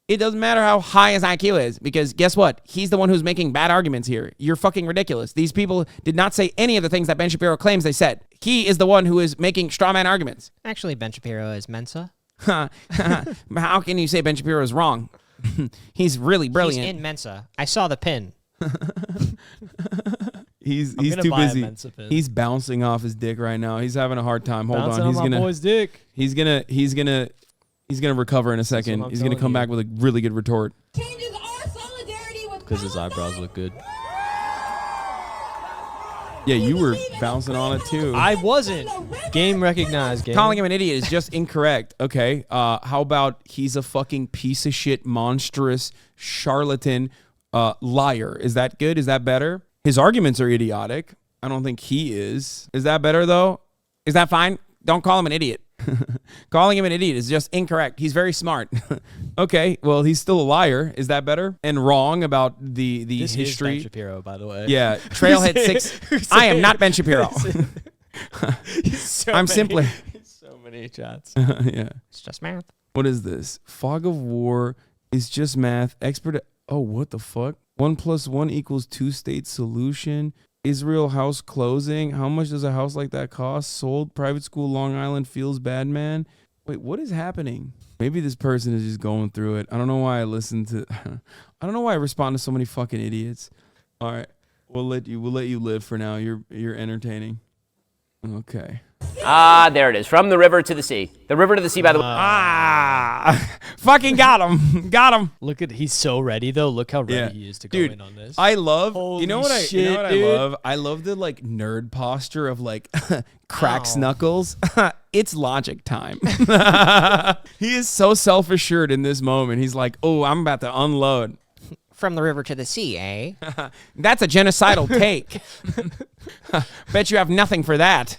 it doesn't matter how high his IQ is, because guess what? He's the one who's making bad arguments here. You're fucking ridiculous. These people did not say any of the things that Ben Shapiro claims they said. He is the one who is making straw man arguments. Actually, Ben Shapiro is Mensa. How can you say Ben Shapiro is wrong? He's really brilliant. He's in Mensa. I saw the pin. He's too busy. He's bouncing off his dick right now. He's having a hard time. Hold on. He's gonna boy's dick. He's gonna recover in a say He's gonna come back with a really good retort. Because his eyebrows look good. Yeah, you were bouncing on it too. I wasn't. Game recognized. Game. Calling him an idiot is just incorrect. Okay. How about he's a fucking piece of shit, monstrous, charlatan, liar? Is that good? Is that better? His arguments are idiotic. I don't think he is. Is that better though? Is that fine? Don't call him an idiot. Calling him an idiot is just incorrect. He's very smart. Okay, well, he's still a liar. Is that better? And wrong about the this history. Is Ben Shapiro, by the way. Yeah, Trailhead 6. I am not Ben Shapiro. I'm simply. So many chats. Yeah. It's just math. What is this? Fog of war is just math. Expert. Oh, what the fuck? 1 + 1 = 2 state solution. Israel house closing. How much does a house like that cost? Sold. Private school, Long Island, feels bad, man. Wait, what is happening? Maybe this person is just going through it. I don't know why I listen to. I don't know why I respond to so many fucking idiots. All right, we'll let you live for now. You're entertaining. Okay. There it is. From the river to the sea. The river to the sea, by the way. Fucking got him. Got him. Look at, he's so ready though. Look how ready he is to go in on this. I love, Holy you know what shit, I love? I love the like nerd posture of like cracks knuckles. It's logic time. He is so self-assured in this moment. He's like, oh, I'm about to unload. From the river to the sea, eh? That's a genocidal take. Bet you have nothing for that.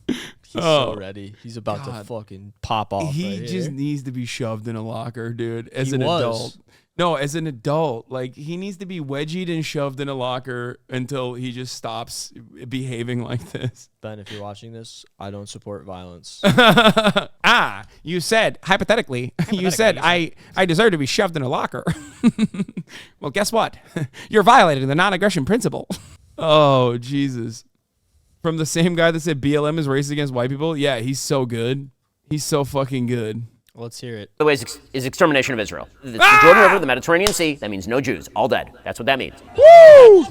He's so ready. He's about to fucking pop off. He right just here. needs to be shoved in a locker, dude. As an adult. No, as an adult. Like, he needs to be wedgied and shoved in a locker until he just stops behaving like this. Ben, if you're watching this, I don't support violence. You said, hypothetically, you said, I deserve to be shoved in a locker. Well, guess what? You're violating the non-aggression principle. Oh, Jesus. From the same guy that said BLM is racist against white people? Yeah, he's so good. He's so fucking good. Let's hear it. The way is extermination of Israel. The Jordan River, the Mediterranean Sea, that means no Jews, all dead. That's what that means. Woo!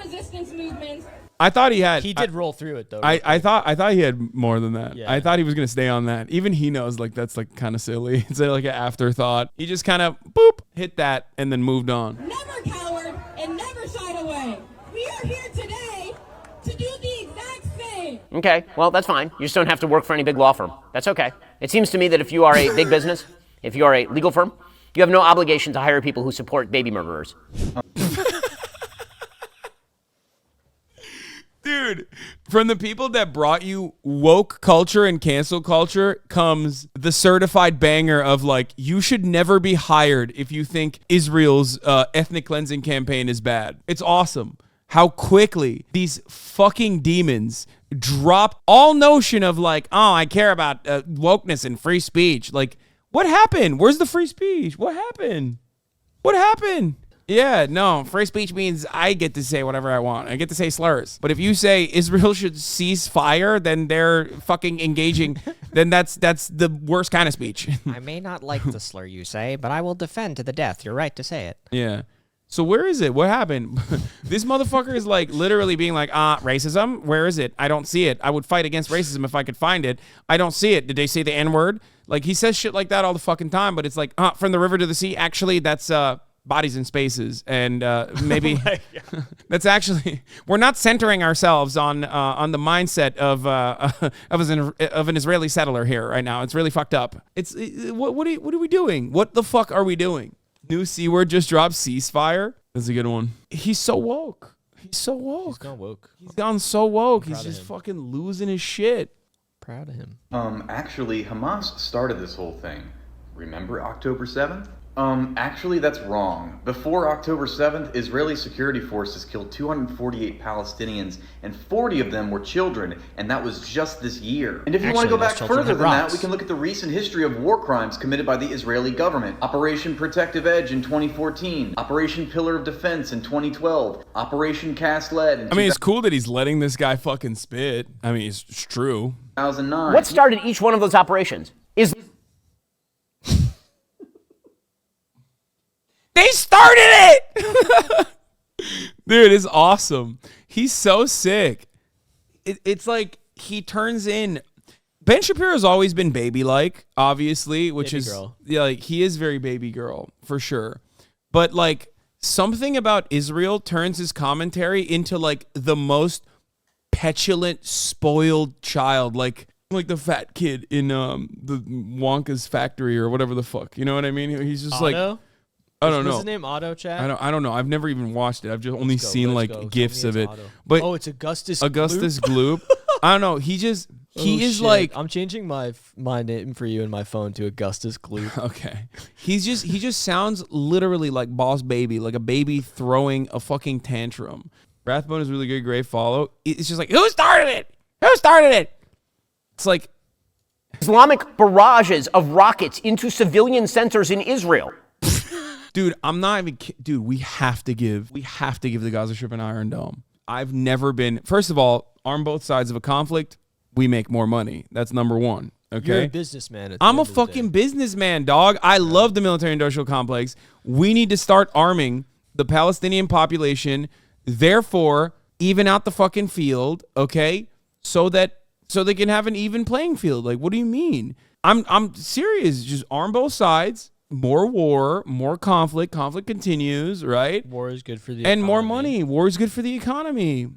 Resistance movements. I thought he had. He did roll through it though. I thought he had more than that. Yeah. I thought he was gonna stay on that. Even he knows like that's like kind of silly. It's like an afterthought. He just kind of boop hit that and then moved on. Never cowered and never shied away. We are here today to do the exact same. Okay, well, that's fine. You just don't have to work for any big law firm. That's okay. It seems to me that if you are a big business, if you are a legal firm, you have no obligation to hire people who support baby murderers. Dude, from the people that brought you woke culture and cancel culture comes the certified banger of like, you should never be hired if you think Israel's ethnic cleansing campaign is bad. It's awesome how quickly these fucking demons drop all notion of like, oh, I care about wokeness and free speech. Like, what happened? Where's the free speech? What happened? What happened? Yeah, no, free speech means I get to say whatever I want. I get to say slurs. But if you say Israel should cease fire, then they're fucking engaging. Then that's the worst kind of speech. I may not like the slur you say, but I will defend to the death your right to say it. Yeah. So where is it? What happened? This motherfucker is like literally being like, racism? Where is it? I don't see it. I would fight against racism if I could find it. I don't see it. Did they say the N-word? Like, he says shit like that all the fucking time, but it's like, from the river to the sea. Actually, that's bodies in spaces, and maybe that's actually, we're not centering ourselves on the mindset of an Israeli settler here right now. It's really fucked up. What are we doing? What the fuck are we doing? New C word just dropped, ceasefire. That's a good one. He's so woke. He's so woke. He's gone woke. He's gone so woke. He's just fucking losing his shit. Proud of him. Actually, Hamas started this whole thing. Remember October 7th? Actually, that's wrong. Before October 7th, Israeli security forces killed 248 Palestinians, and 40 of them were children, and that was just this year. And if you want to go back further than that, we can look at the recent history of war crimes committed by the Israeli government. Operation Protective Edge in 2014, Operation Pillar of Defense in 2012, Operation Cast Lead in it's cool that he's letting this guy fucking spit. I mean, it's true. 2009. What started each one of those operations? They started it! Dude, it's awesome. He's so sick. It's like he turns in. Ben Shapiro's always been baby-like, obviously, which baby is girl. Yeah, like he is very baby girl for sure. But like something about Israel turns his commentary into like the most petulant, spoiled child, like the fat kid in the Wonka's factory or whatever the fuck. You know what I mean? He's just Otto? like. I don't know. What's his name? Otto, Chad? I don't know. I've never even watched it. I've just only seen like gifs of it. Otto. But it's Augustus Gloop. I don't know. He is shit. like, I'm changing my name for you in my phone to Augustus Gloop. Okay. He just sounds literally like Boss Baby, like a baby throwing a fucking tantrum. Rathbone is really good. Great follow. It's just like, who started it? Who started it? It's like Islamic barrages of rockets into civilian centers in Israel. Dude, I'm not even dude, we have to give the Gaza Strip an Iron Dome. I've never been, first of all, arm both sides of a conflict, we make more money. That's number one. Okay. You're a businessman. I'm a fucking businessman, dog. I love the military industrial complex. We need to start arming the Palestinian population, therefore, even out the fucking field, okay? So they can have an even playing field. Like, what do you mean? I'm serious. Just arm both sides. More war, more conflict. Conflict continues, right? War is good for the economy. And more economy. money. War is good for the economy.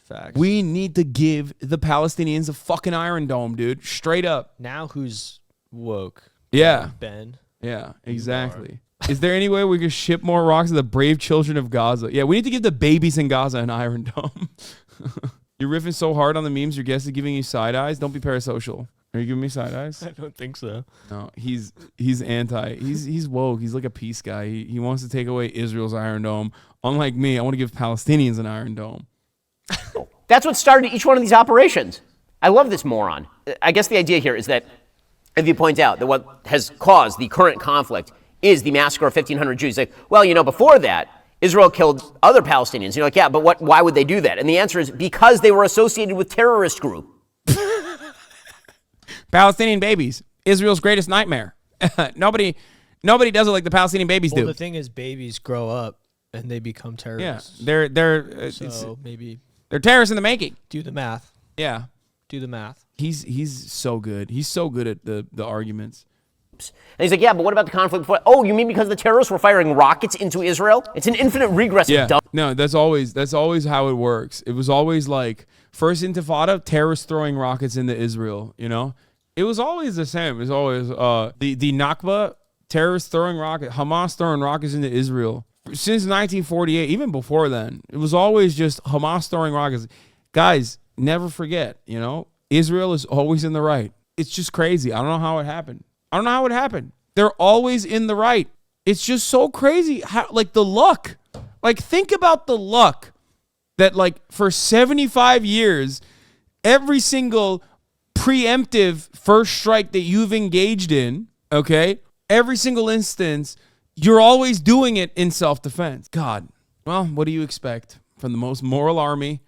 Facts. We need to give the Palestinians a fucking Iron Dome, dude. Straight up. Now who's woke? Yeah. Ben. Yeah, exactly. Is there any way we could ship more rocks to the brave children of Gaza? Yeah, we need to give the babies in Gaza an Iron Dome. You're riffing so hard on the memes, your guest is giving you side eyes. Don't be parasocial. Are you giving me side eyes? I don't think so. No, he's anti. He's woke. He's like a peace guy. He wants to take away Israel's Iron Dome. Unlike me, I want to give Palestinians an Iron Dome. That's what started each one of these operations. I love this moron. I guess the idea here is that, if you point out that what has caused the current conflict is the massacre of 1,500 Jews, like, well, before that, Israel killed other Palestinians. You're like, yeah, but why would they do that? And the answer is because they were associated with terrorist group. Palestinian babies, Israel's greatest nightmare. Nobody does it like the Palestinian babies do. The thing is, babies grow up and they become terrorists. Yeah, they're maybe they're terrorists in the making. Do the math. Yeah, do the math. He's so good. He's so good at the arguments. And he's like, yeah, but what about the conflict before? Oh, you mean because the terrorists were firing rockets into Israel? It's an infinite regress of dumb. No, that's always how it works. It was always like first Intifada, terrorists throwing rockets into Israel. It was always the same. It was always the Nakba, terrorists throwing rockets, Hamas throwing rockets into Israel. Since 1948, even before then, it was always just Hamas throwing rockets. guys, never forget, Israel is always in the right. It's just crazy. I don't know how it happened. They're always in the right. It's just so crazy. How, like, the luck. Like, think about the luck that, like, for 75 years, every single preemptive first strike that you've engaged in, okay, every single instance, you're always doing it in self-defense. God, well, what do you expect from the most moral army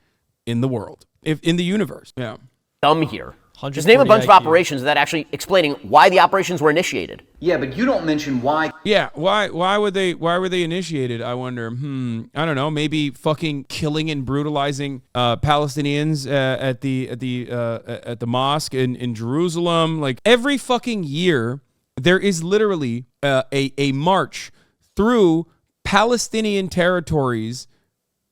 in the world, in the universe? Yeah. Dumb here. Just name a bunch of operations without actually explaining why the operations were initiated. Yeah, but you don't mention why. Yeah, why were they initiated? I wonder. I don't know. Maybe fucking killing and brutalizing Palestinians at the mosque in Jerusalem. Like, every fucking year, there is literally a march through Palestinian territories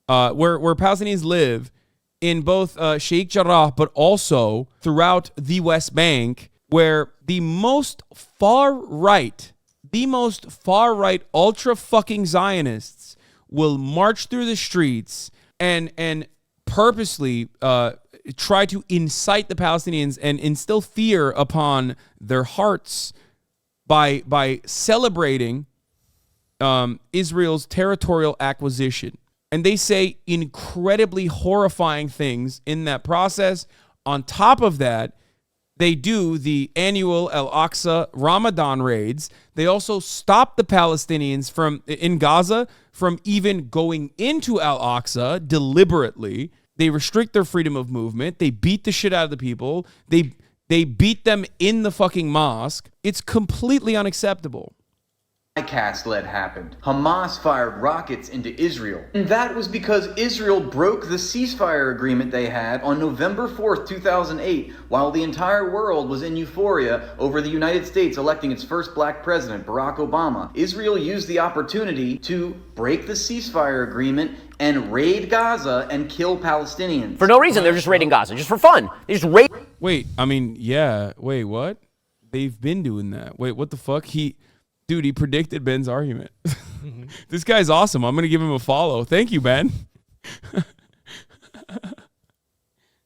where Palestinians live, in both Sheikh Jarrah, but also throughout the West Bank, where the most far right ultra fucking Zionists will march through the streets and purposely try to incite the Palestinians and instill fear upon their hearts by celebrating Israel's territorial acquisition. And they say incredibly horrifying things in that process. On top of that, they do the annual Al-Aqsa Ramadan raids. They also stop the Palestinians in Gaza from even going into Al-Aqsa deliberately. They restrict their freedom of movement. They beat the shit out of the people. They beat them in the fucking mosque. It's completely unacceptable. ICAST-led happened. Hamas fired rockets into Israel. And that was because Israel broke the ceasefire agreement they had on November 4th, 2008, while the entire world was in euphoria over the United States electing its first black president, Barack Obama. Israel used the opportunity to break the ceasefire agreement and raid Gaza and kill Palestinians. For no reason, they're just raiding Gaza, just for fun. They just raid. Wait, I mean, yeah. Wait, what? They've been doing that. Wait, what the fuck? Dude, he predicted Ben's argument. This guy's awesome. I'm going to give him a follow. Thank you, Ben.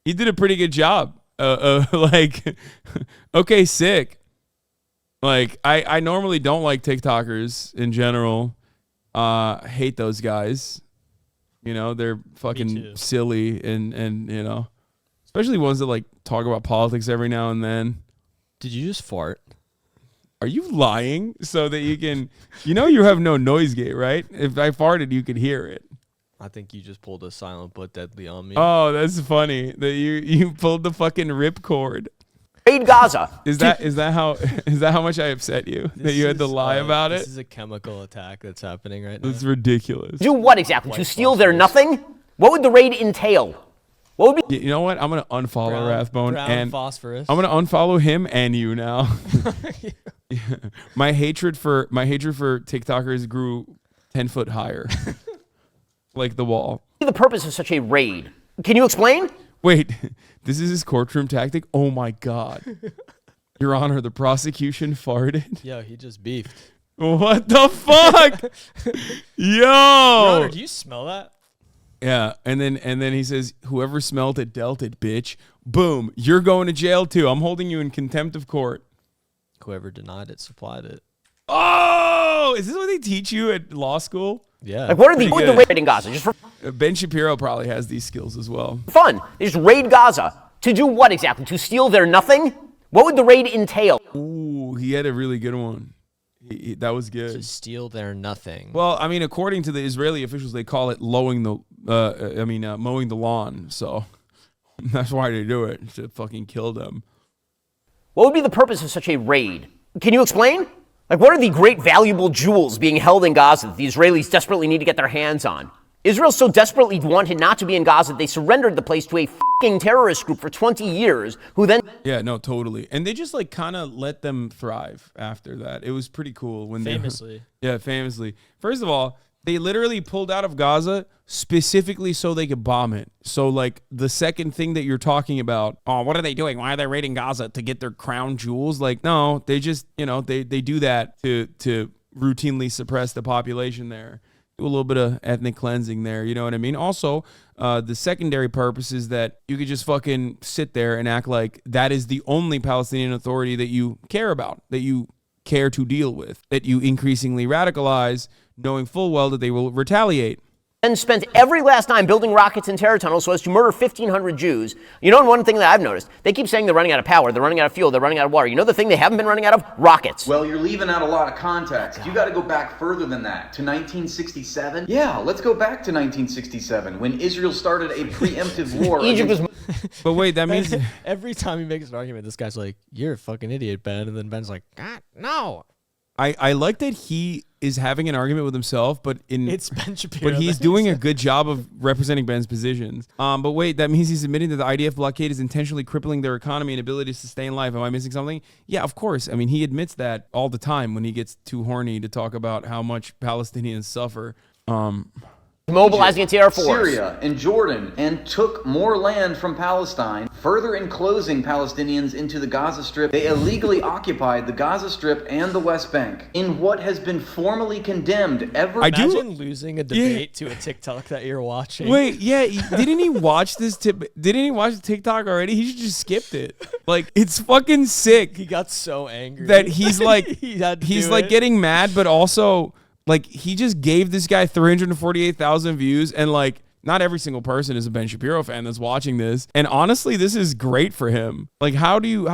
He did a pretty good job. Okay, sick. Like, I normally don't like TikTokers in general. Hate those guys. They're fucking silly and especially ones that, like, talk about politics every now and then. Did you just fart? Are you lying so that you can, you have no noise gate, right? If I farted, you could hear it. I think you just pulled a silent but deadly on me. Oh, that's funny that you pulled the fucking rip cord. Raid Gaza. Is that how much I upset you that you had to lie about it? This is a chemical attack that's happening right now. It's ridiculous. Do what exactly? To steal their nothing? What would the raid entail? What would be? You know what? I'm gonna unfollow Rathbone and phosphorus. I'm gonna unfollow him and you now. My hatred for TikTokers grew 10 foot higher, like the wall. The purpose of such a raid? Can you explain? Wait, this is his courtroom tactic? Oh my God, Your Honor, the prosecution farted. Yo, he just beefed. What the fuck? Yo, Your Honor, do you smell that? Yeah, and then he says, "Whoever smelled it dealt it, bitch." Boom, you're going to jail too. I'm holding you in contempt of court. Whoever denied it supplied it. Oh, is this what they teach you at law school? Yeah. Like, what are the raid in Gaza? Just for Ben Shapiro probably has these skills as well. Fun. They just raid Gaza. To do what exactly? To steal their nothing? What would the raid entail? Ooh, he had a really good one. That was good. To steal their nothing. Well, I mean, according to the Israeli officials, they call it mowing the lawn. So that's why they do it, to fucking kill them. What would be the purpose of such a raid? Can you explain? Like, what are the great valuable jewels being held in Gaza that the Israelis desperately need to get their hands on? Israel so desperately wanted not to be in Gaza that they surrendered the place to a fucking terrorist group for 20 years, who then... Yeah, no, totally. And they just, like, kind of let them thrive after that. It was pretty cool when famously. Yeah, famously. First of all, they literally pulled out of Gaza specifically so they could bomb it. So, like, the second thing that you're talking about, oh, what are they doing? Why are they raiding Gaza? To get their crown jewels? Like, no, they just, they do that to routinely suppress the population there. do a little bit of ethnic cleansing there. You know what I mean? Also, the secondary purpose is that you could just fucking sit there and act like that is the only Palestinian Authority that you care about, that you care to deal with, that you increasingly radicalize, knowing full well that they will retaliate. And spent every last dime building rockets and terror tunnels so as to murder 1,500 Jews. You know, one thing that I've noticed, they keep saying they're running out of power, they're running out of fuel, they're running out of water. You know the thing they haven't been running out of? Rockets. Well, you're leaving out a lot of context. You got to go back further than that. To 1967? Yeah, let's go back to 1967, when Israel started a preemptive war. Egypt was... But wait, that means... Every time he makes an argument, this guy's like, you're a fucking idiot, Ben. And then Ben's like, God, no. I like that he is having an argument with himself, but it's Ben Shapiro. But he's doing a good job of representing Ben's positions. But wait, that means he's admitting that the IDF blockade is intentionally crippling their economy and ability to sustain life. Am I missing something? Yeah, of course. I mean, he admits that all the time when he gets too horny to talk about how much Palestinians suffer. Mobilizing its air force. Syria and Jordan, and took more land from Palestine, further enclosing Palestinians into the Gaza Strip. They illegally occupied the Gaza Strip and the West Bank in what has been formally condemned ever. Imagine losing a debate to a TikTok that you're watching. Wait, yeah, didn't he watch this didn't he watch the TikTok already? He should just skipped it. Like, it's fucking sick. He got so angry that he's like he's like getting mad, but also like he just gave this guy 348,000 views, and like not every single person is a Ben Shapiro fan that's watching this. And honestly, this is great for him. Like, how do you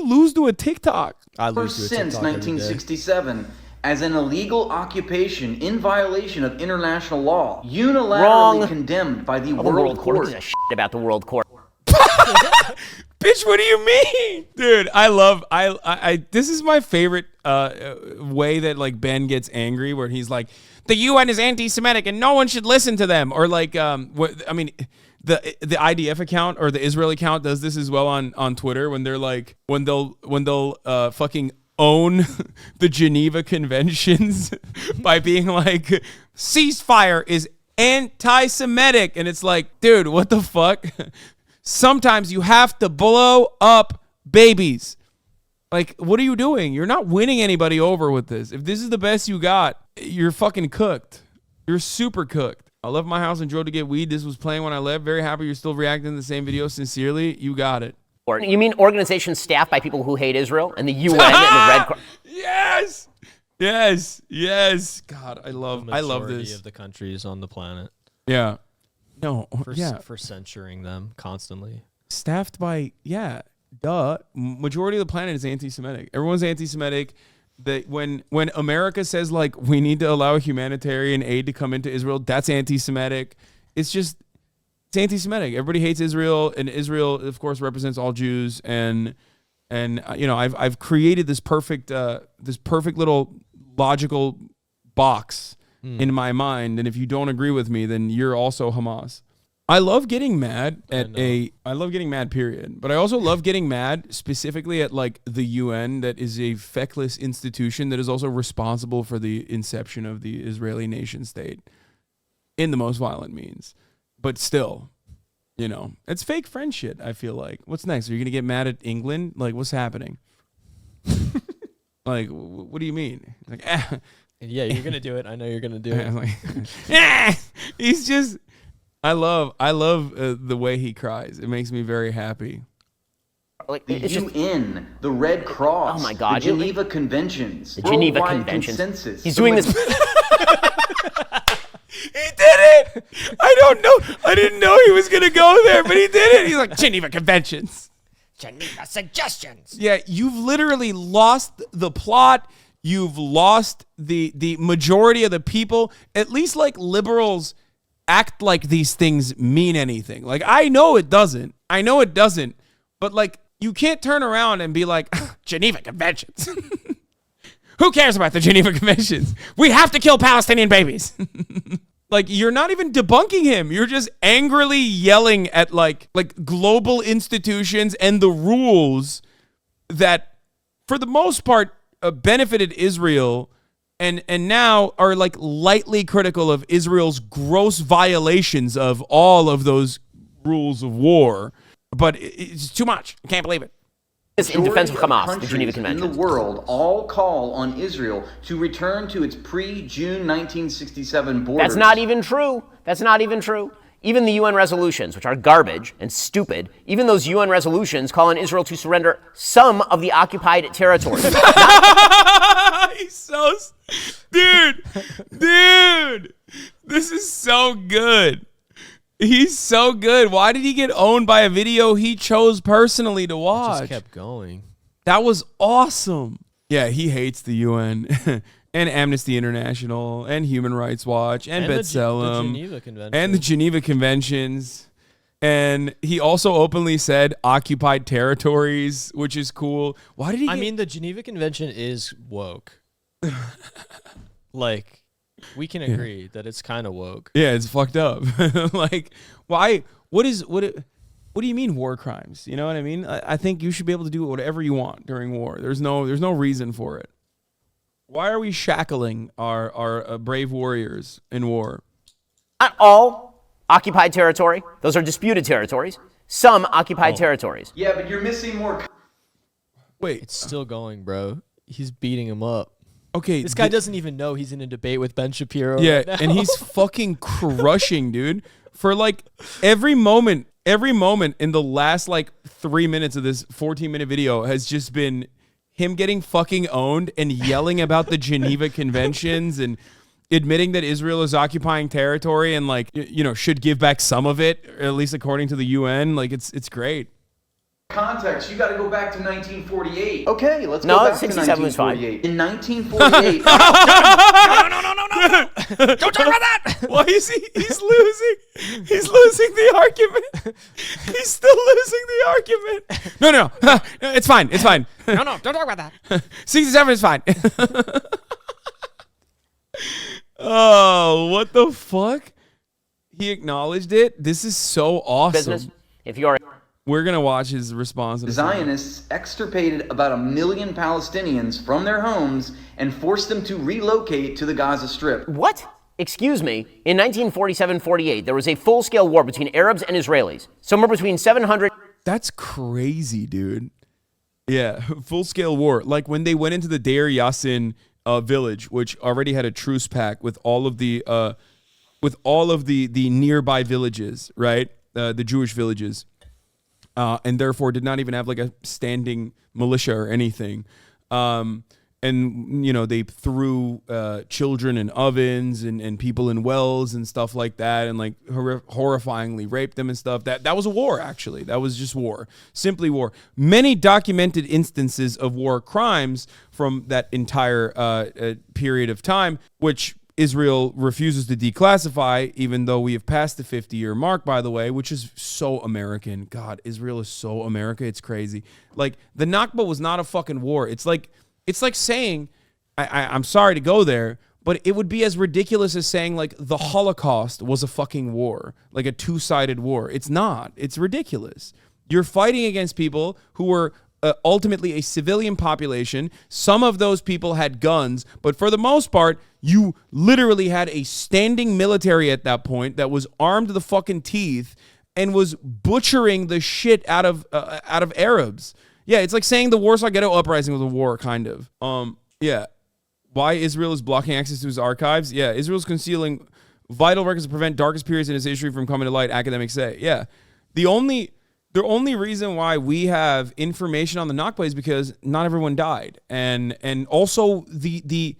lose to a TikTok? I lose to a TikTok since 1967 as an illegal occupation in violation of international law, unilaterally condemned by the World Court. Who gives a shit about the World Court? Bitch, what do you mean? Dude, I this is my favorite way that like Ben gets angry, where he's like, the UN is anti-Semitic and no one should listen to them. Or like, the IDF account or the Israel account does this as well on Twitter, when they're like, when they'll fucking own the Geneva Conventions by being like, ceasefire is anti-Semitic. And it's like, dude, what the fuck? Sometimes you have to blow up babies. Like, what are you doing? You're not winning anybody over with this. If this is the best you got, you're fucking cooked. You're super cooked. I left my house and drove to get weed. This was playing when I left. Very happy you're still reacting to the same video. Sincerely, you got it. Or you mean organizations staffed by people who hate Israel and the UN and the Red Cross? Yes. God, I love this. Majority of the countries on the planet. Yeah. No. For censoring them constantly. Staffed by, duh. Majority of the planet is anti-Semitic. Everyone's anti-Semitic. That when America says like we need to allow humanitarian aid to come into Israel, that's anti-Semitic. It's anti-Semitic. Everybody hates Israel, and Israel, of course, represents all Jews. And you know, I've created this perfect little logical box in my mind. And if you don't agree with me, then you're also Hamas. I love getting mad period. But I also love getting mad specifically at like the UN, that is a feckless institution that is also responsible for the inception of the Israeli nation state in the most violent means. But still, you know, it's fake friend shit, I feel like. What's next? Are you going to get mad at England? Like, what's happening? Like, what do you mean? Like, yeah, you're going to do it. I know you're going to do it. Like, he's just... I love the way he cries. It makes me very happy. Like the UN, the Red Cross, oh my God, the Geneva Conventions, the Geneva Conventions. Consensus. He's doing this. He did it! I don't know. I didn't know he was gonna go there, but he did it. He's like, Geneva Conventions, Geneva Suggestions. Yeah, you've literally lost the plot. You've lost the majority of the people. At least like liberals act like these things mean anything. Like, I know it doesn't. But like, you can't turn around and be like, Geneva Conventions. Who cares about the Geneva Conventions? We have to kill Palestinian babies. Like, you're not even debunking him. You're just angrily yelling at like global institutions and the rules that, for the most part, benefited Israel. And now are like lightly critical of Israel's gross violations of all of those rules of war. But it's too much. I can't believe it. in defense of Hamas, the countries Geneva in Convention. the world all call on Israel to return to its pre-June 1967 borders. That's not even true. That's not even true. Even the UN resolutions, which are garbage and stupid, even those UN resolutions call on Israel to surrender some of the occupied territory. He's so... Dude, this is so good. He's so good. Why did he get owned by a video he chose personally to watch? Just kept going. That was awesome. Yeah, he hates the UN and Amnesty International and Human Rights Watch and B'Tselem the Geneva Convention. and the Geneva Conventions. And he also openly said occupied territories, which is cool. Why did he? I mean, the Geneva Convention is woke. Like, we can agree that it's kind of woke. Yeah, it's fucked up. Like, why? What do you mean war crimes? You know what I mean? I think you should be able to do whatever you want during war. There's no reason for it. Why are we shackling our brave warriors in war? Not all occupied territory. Those are disputed territories. Some occupied territories. Yeah, but you're missing more. Wait, It's still going, bro. He's beating him up. okay. This guy doesn't even know he's in a debate with Ben Shapiro. Yeah, right now. and he's fucking crushing, dude. For like every moment in the last like 3 minutes of this 14-minute video has just been him getting fucking owned and yelling about the Geneva Conventions and admitting that Israel is occupying territory and like should give back some of it, at least according to the UN. Like it's great. Context, you got to go back to 1948. Okay, let's No, go back to 67 was fine. 1948. In 1948, No. Don't talk about that. Why is he's losing? He's losing the argument. He's still losing the argument. No. It's fine. It's fine. No, don't talk about that. 67 is fine. Oh, what the fuck? He acknowledged it. This is so awesome. Business. If you are... We're going to watch his response. the Zionists extirpated about 1 million Palestinians from their homes and forced them to relocate to the Gaza Strip. What? Excuse me. In 1947-48, there was a full-scale war between Arabs and Israelis. Somewhere between 700... That's crazy, dude. Yeah, full-scale war. Like when they went into the Deir Yassin village, which already had a truce pact with all of the nearby villages, right? The Jewish villages. And therefore did not even have like a standing militia or anything. And, they threw children in ovens and people in wells and stuff like that and like horrifyingly raped them and stuff. That was a war, actually. That was just war. Simply war. Many documented instances of war crimes from that entire period of time, which Israel refuses to declassify, even though we have passed the 50-year mark, by the way, which is so American. God, Israel is so America. It's crazy. Like, the Nakba was not a fucking war. It's like saying, I'm sorry to go there, but it would be as ridiculous as saying, like, the Holocaust was a fucking war, like a two-sided war. It's not. It's ridiculous. You're fighting against people who were ultimately a civilian population. Some of those people had guns, but for the most part, you literally had a standing military at that point that was armed to the fucking teeth and was butchering the shit out of Arabs. Yeah, it's like saying the Warsaw Ghetto Uprising was a war, kind of. Yeah. Why Israel is blocking access to his archives? Yeah, Israel's concealing vital records to prevent darkest periods in its history from coming to light, academics say. Yeah. The only reason why we have information on the Nakba is because not everyone died. And also the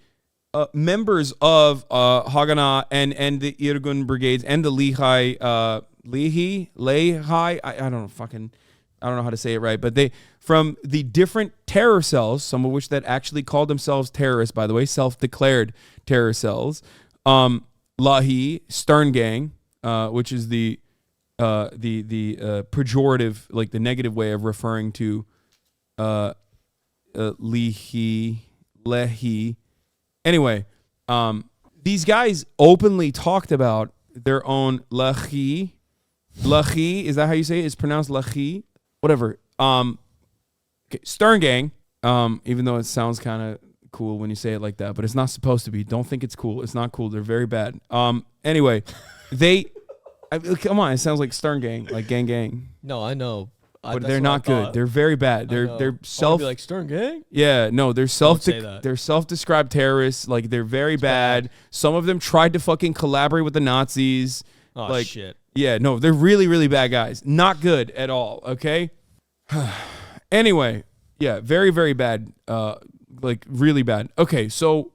members of Haganah and the Irgun brigades and the Lehi, I don't know how to say it right, but they, from the different terror cells, some of which that actually called themselves terrorists, by the way, self-declared terror cells, Lahi, Stern Gang, which is the pejorative, like the negative way of referring to Lehi. Anyway, these guys openly talked about their own Lahi. Lahi, is that how you say it? It's pronounced Lahi? Whatever. Okay, Stern Gang, even though it sounds kind of cool when you say it like that, but it's not supposed to be. Don't think it's cool. It's not cool. They're very bad. Anyway, come on, it sounds like Stern Gang, like gang. No, I know. but they're not good. They're very bad. They're self be like Stern gang. Yeah, no, they're say that. they're self-described terrorists. Like they're very bad. Some of them tried to fucking collaborate with the Nazis. Oh like, shit. Yeah, no, they're really, really bad guys. Not good at all. Okay. Anyway, yeah, very, very bad. Like really bad. Okay, so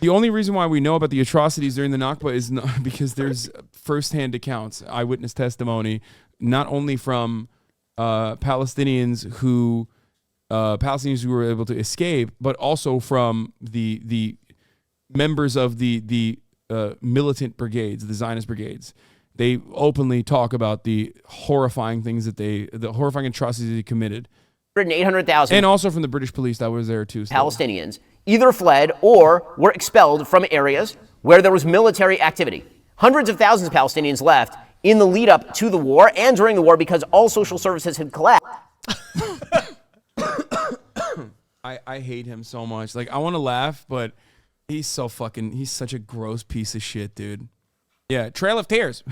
the only reason why we know about the atrocities during the Nakba is not because there's firsthand accounts, eyewitness testimony, not only from Palestinians who were able to escape, but also from the members of the militant brigades, the Zionist brigades. They openly talk about the horrifying things the horrifying atrocities they committed. 800,000. And also from the British police that was there too. Still. Palestinians either fled or were expelled from areas where there was military activity. Hundreds of thousands of Palestinians left in the lead up to the war and during the war because all social services had collapsed. I hate him so much. Like, I want to laugh, but he's such a gross piece of shit, dude. Yeah, Trail of Tears.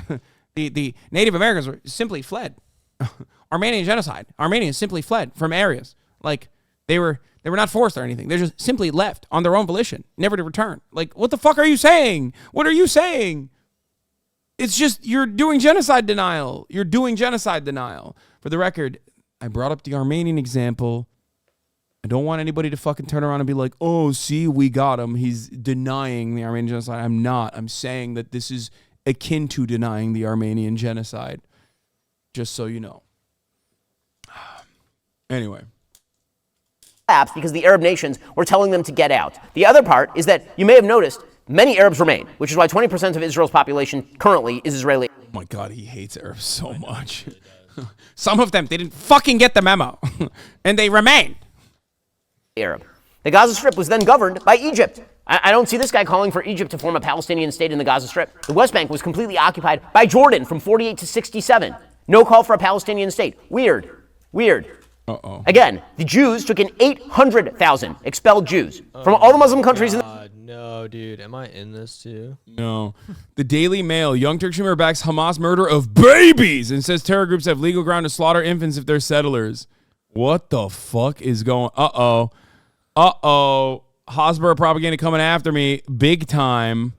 the Native Americans were simply fled. Armenian genocide. Armenians simply fled from areas. Like, they were not forced or anything. They just simply left on their own volition, never to return. Like, what the fuck are you saying? What are you saying? It's just, you're doing genocide denial. You're doing genocide denial. For the record, I brought up the Armenian example. I don't want anybody to fucking turn around and be like, oh, see, we got him. He's denying the Armenian genocide. I'm not. I'm saying that this is akin to denying the Armenian genocide. Just so you know. Anyway. Because the Arab nations were telling them to get out. The other part is that you may have noticed many Arabs remain, which is why 20% of Israel's population currently is Israeli. Oh my God, he hates Arabs so much. Some of them didn't fucking get the memo, and they remained. Arab. The Gaza Strip was then governed by Egypt. I don't see this guy calling for Egypt to form a Palestinian state in the Gaza Strip. The West Bank was completely occupied by Jordan from 48 to 67. No call for a Palestinian state. Weird. Uh-oh. Again, the Jews took in 800,000 expelled Jews from all the Muslim countries. No, dude. Am I in this too? No. The Daily Mail. Young Turks Schumer backs Hamas murder of babies and says terror groups have legal ground to slaughter infants if they're settlers. What the fuck is going... Uh-oh. Hasbro propaganda coming after me big time.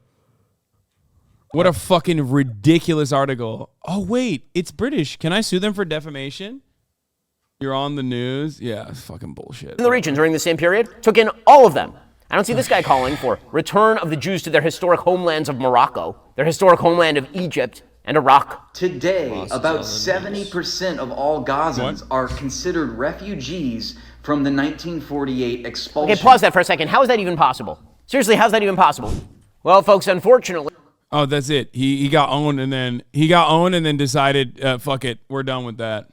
What a fucking ridiculous article. Oh, wait. It's British. Can I sue them for defamation? You're on the news? Yeah, it's fucking bullshit. In the region during the same period, took in all of them. I don't see this guy calling for return of the Jews to their historic homelands of Morocco, their historic homeland of Egypt and Iraq. Today, about 70% of all Gazans are considered refugees from the 1948 expulsion. Okay, pause that for a second. How is that even possible? Seriously, how's that even possible? Well, folks, unfortunately... Oh, that's it. He got owned and then decided, fuck it, we're done with that.